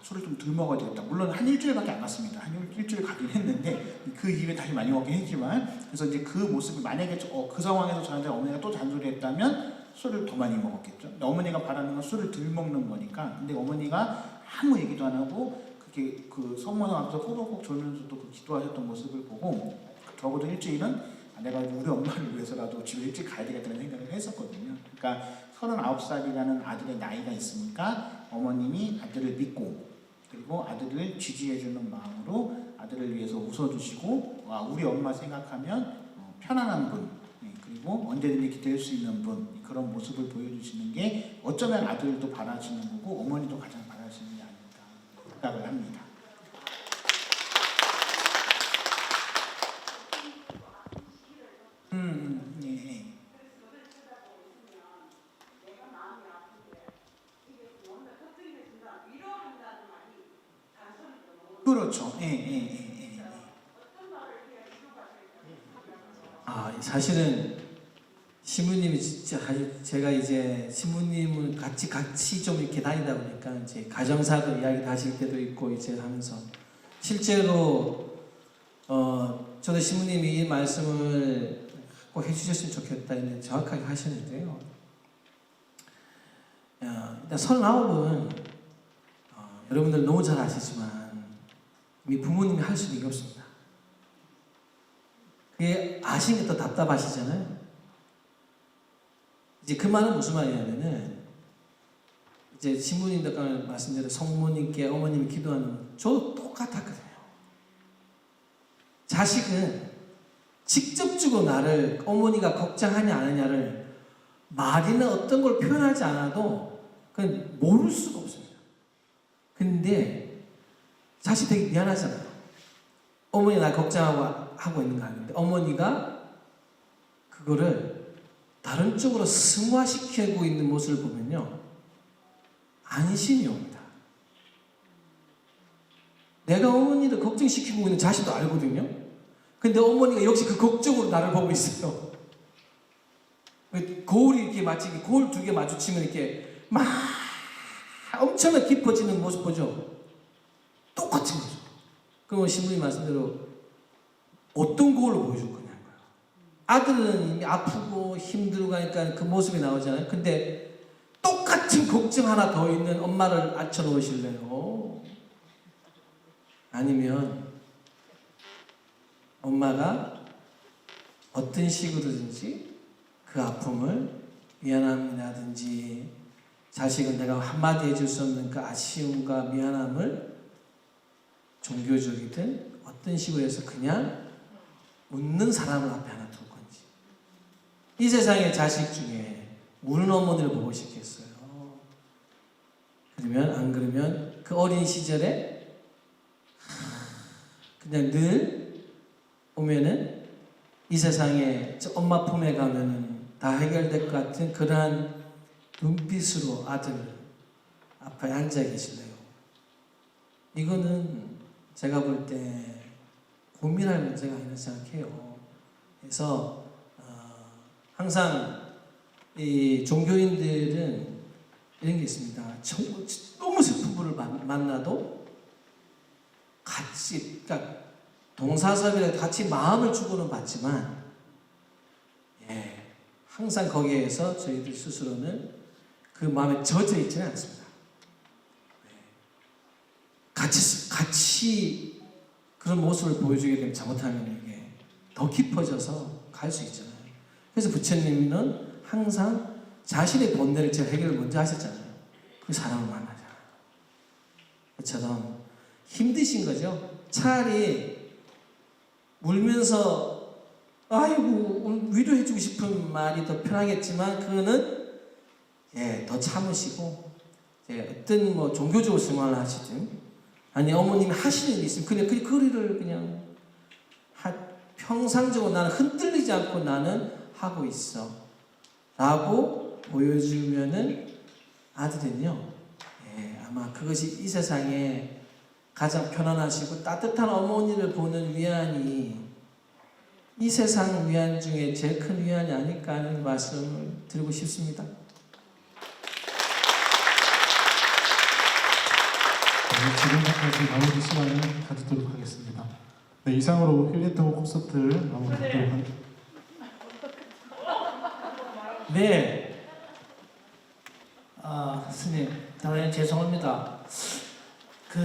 술을 좀 덜 먹어야 되겠다. 물론 한 일주일밖에 안 갔습니다. 한 일주일 가긴 했는데 그 이후에 다시 많이 먹긴 했지만, 그래서 이제 그 모습이 만약에 그 상황에서 저한테 어머니가 또 잔소리했다면 술을 더 많이 먹었겠죠. 근데 어머니가 바라는 건 술을 덜 먹는 거니까. 근데 어머니가 아무 얘기도 안 하고 그게 그 성모상 앞에서 꼬박꼬박 졸면서 또 그 기도하셨던 모습을 보고 적어도 일주일은 내가 우리 엄마를 위해서라도 집에 일찍 가야 되겠다는 생각을 했었거든요. 그러니까 39살이라는 아들의 나이가 있으니까 어머님이 아들을 믿고 그리고 아들을 지지해주는 마음으로 아들을 위해서 웃어주시고, 우리 엄마 생각하면 편안한 분, 그리고 언제든지 기댈 수 있는 분, 그런 모습을 보여주시는 게 어쩌면 아들도 바라시는 거고 어머니도 가장 바라시는 게 아닐까 생각을 합니다. 예. 그렇죠. 예. 사실은 신부님이 진짜 제가 이제 신부님을 같이 좀 이렇게 다니다 보니까 이제 가정사도 이야기 하실 때도 있고 이제 하면서 실제로 저도 신부님이 이 말씀을 꼭 해주셨으면 좋겠다 이런 정확하게 하셨는데요. 일단 39은 여러분들 너무 잘 아시지만 이미 부모님이 할 수 있는 게 없습니다. 그게 아시는 게 더 답답하시잖아요. 이제 그 말은 무슨 말이냐면은 이제 신부님도 아까 말씀드린 성모님께 어머님이 기도하는 저도 똑같았거든요. 자식은 직접적으로 나를 어머니가 걱정하냐 안 하냐를 말이나 어떤 걸 표현하지 않아도 그건 모를 수가 없습니다. 근데 자식 되게 미안하잖아요. 어머니 나 걱정하고 있는 거 아닌데 어머니가 그거를 다른 쪽으로 승화시키고 있는 모습을 보면요 안심이 옵니다. 내가 어머니를 걱정시키고 있는 자식도 알거든요. 근데 어머니가 역시 그 걱정으로 나를 보고 있어요. 거울이 이렇게 마치 거울 두 개 마주치면 이렇게 막 엄청나게 깊어지는 모습 보죠. 똑같은 거죠. 그럼 신부님 말씀대로 어떤 거울로 보여줄 거냐는 거예요. 아들은 이미 아프고 힘들고 하니까 그 모습이 나오잖아요. 근데 똑같은 걱정 하나 더 있는 엄마를 앉혀놓으실래요? 아니면 엄마가 어떤 식으로든지 그 아픔을 미안함이라든지 자식은 내가 한마디 해줄 수 없는 그 아쉬움과 미안함을 종교적이든 어떤 식으로 해서 그냥 웃는 사람을 앞에 하나 둘 건지. 이 세상의 자식 중에 우는 어머니를 보고 싶겠어요. 그러면 안 그러면 그 어린 시절에 그냥 늘 오면은 이 세상에 저 엄마 품에 가면은 다 해결될 것 같은 그러한 눈빛으로 아들 앞에 앉아 계실래요? 이거는 제가 볼 때 고민할 문제가 아니라 생각해요. 그래서 항상 이 종교인들은 이런 게 있습니다. 너무 슬픈 분을 만나도 같이, 그러니까 동사섭이라 같이 마음을 주고는 받지만, 예, 항상 거기에서 저희들 스스로는 그 마음에 젖어 있지는 않습니다. 같이 그런 모습을 보여주게 되면 잘못하면 이게 더 깊어져서 갈 수 있잖아요. 그래서 부처님은 항상 자신의 본내를 제일 해결을 먼저 하셨잖아요. 그 사람을 만나잖아요. 그처럼 힘드신 거죠. 차라리 울면서 아이고 위로해주고 싶은 말이 더 편하겠지만 그거는 더 참으시고 어떤 뭐 종교적으로 생활을 하시든 아니 어머님이 하시는 일이 있으면 그냥 그 거리를 그냥 평상적으로 나는 흔들리지 않고 나는 하고 있어 라고 보여주면은 아들은요 아마 그것이 이 세상에 가장 편안하시고 따뜻한 어머니를 보는 위안이 이 세상 위안 중에 제일 큰 위안이 아닐까 하는 말씀을 드리고 싶습니다. 지금까지 나머지 시간을 가지도록 하겠습니다. 네, 이상으로 힐링터고 콘서트를 마무리하도록 하겠습니다. 네. 스님, 다음에 죄송합니다.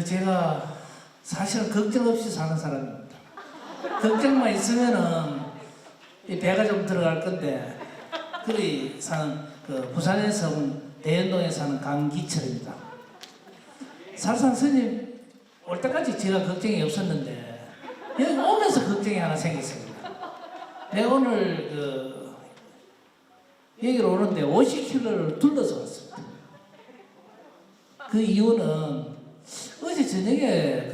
제가 사실은 걱정 없이 사는 사람입니다. 걱정만 있으면은 이 배가 좀 들어갈 건데, 그리 사는 부산에서 온 대연동에 사는 강기철입니다. 사실상 스님 올 때까지 제가 걱정이 없었는데 여기 오면서 걱정이 하나 생겼습니다. 내가 오늘 여기로 오는데 50km를 둘러서 왔습니다. 그 이유는 어제 저녁에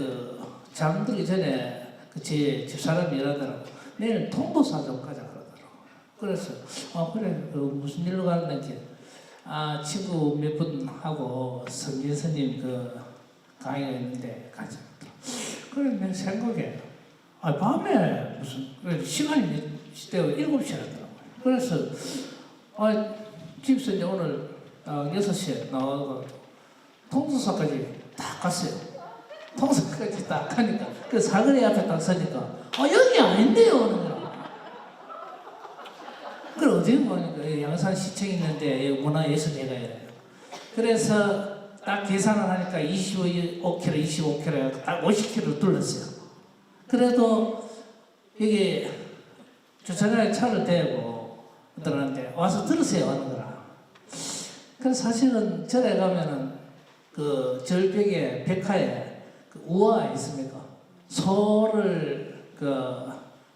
잠들기 전에 제 집사람이 일하더라고. 내일 통도사 좀 가자 그러더라고. 그래서 그래 무슨 일로 가는지 친구 몇 분 하고 성진 스님 강의가 있는데 가자. 그래 내 생각에 밤에 무슨 시간이 때가 7시라더라고요. 그래서 집에서 이제 오늘 6시에 나와서 통도사까지 딱 갔어요. 통도사까지 딱 가니까 그 사거리 앞에 딱 서니까 여기 아닌데요 하는 거야. 그래 어디 가니까 양산시청 있는데 여기 문화예술회관이래요. 그래서 딱 계산을 하니까 25km 딱 50km 둘렀어요. 그래도 여기 주차장에 차를 대고 들어갔는데 와서 들으세요 하는 거라. 그래서 사실은 절에 가면은 절벽에 백화에 우화 있습니까? 소를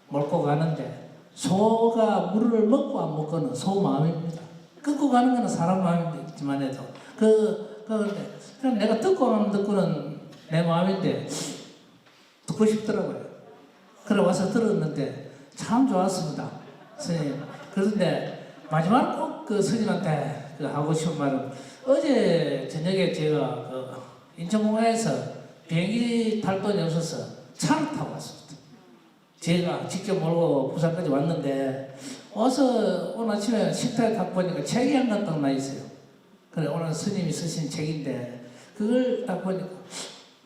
몰고 가는데 소가 물을 먹고 안 먹고는 소 마음입니다. 끊고 가는 거는 사람 마음이지만 해도 그런데 그럼 내가 듣고는 내 마음인데 듣고 싶더라고요. 그래 와서 들었는데 참 좋았습니다. 스님. 그런데 마지막 꼭 스님한테 하고 싶은 말은 어제 저녁에 제가 인천공항에서 비행기 탈 돈이 없어서 차를 타고 왔습니다. 제가 직접 몰고 부산까지 왔는데 와서 오늘 아침에 식탁에 딱 보니까 책이 한 권 딱 나 있어요. 그래 오늘 스님이 쓰신 책인데 그걸 딱 보니까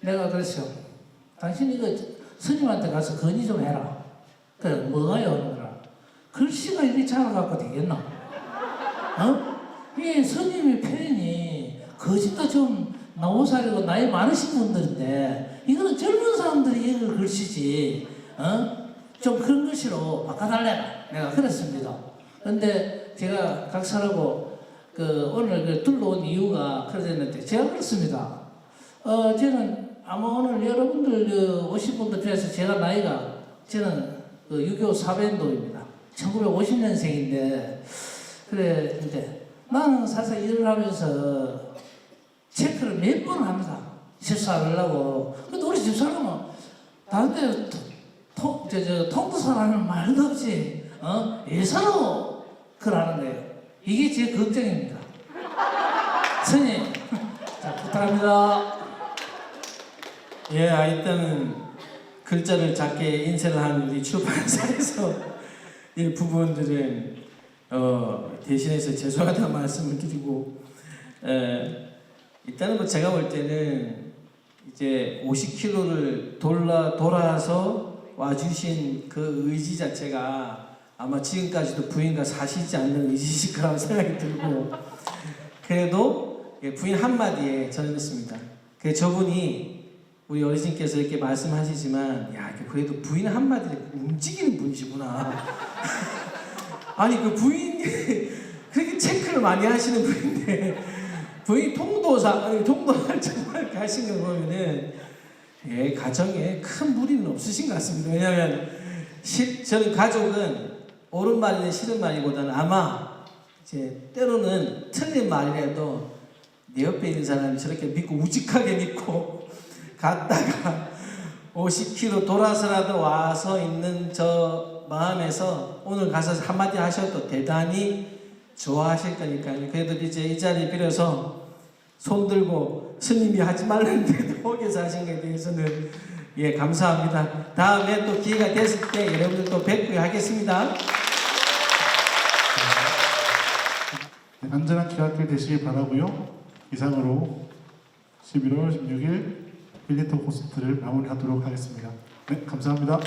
내가 그랬어요. 당신 이거 스님한테 가서 건의 좀 해라. 그래 뭐가요? 하느라 글씨가 이렇게 작아갖고 되겠나? 이 스님의 표현이 거짓도 좀 나오사리고 나이 많으신 분들인데 이거는 젊은 사람들이 읽을 글씨지 좀 그런 글씨로 바꿔달래라. 내가 그랬습니다. 근데 제가 각설하고 오늘 둘러온 이유가 그랬는데 제가 그렇습니다. 저는 아마 오늘 여러분들 오신 분들 중에서 제가 나이가 저는 6.25 사변도입니다. 1950년생인데 그래 이제 나는 사실 일을 하면서 체크를 몇 번 합니다. 실수 안 하려고. 근데 우리 집사람은 다른 데 통도사라는 말도 없이 예사로 그러는 거예요. 이게 제 걱정입니다. 스님, 자, 부탁합니다. 예, 일단은 글자를 작게 인쇄를 한 우리 출판사에서 이 부분들은 대신해서 죄송하다는 말씀을 드리고 일단은 뭐 제가 볼 때는 이제 50km를 돌아서 와주신 그 의지 자체가 아마 지금까지도 부인과 사시지 않는 의지실 거라고 생각이 들고 그래도 부인 한마디에 저는 있습니다. 저분이 우리 어르신께서 이렇게 말씀하시지만 야 그래도 부인 한마디에 움직이는 분이시구나. 아니 그 부인이 그렇게 체크를 많이 하시는 분인데 부인 통도할 정말 하신 거 보면은 가정에 큰 무리는 없으신 것 같습니다. 왜냐하면 저는 가족은 옳은 말이든 싫은 말이보다는 아마 이제 때로는 틀린 말이라도 내 옆에 있는 사람이 저렇게 믿고 우직하게 믿고 갔다가 50km 돌아서라도 와서 있는 저 마음에서 오늘 가서 한마디 하셔도 대단히 좋아하실 거니까요. 그래도 이제 이 자리 빌어서 손 들고 스님이 하지 말라는데도 거기서 하신 것에 대해서는 감사합니다. 다음에 또 기회가 됐을 때 여러분들 또 뵙고 하겠습니다. 네, 안전한 귀갓길 되시길 바라고요. 이상으로 11월 16일 빌리터 콘서트를 마무리하도록 하겠습니다. 네, 감사합니다.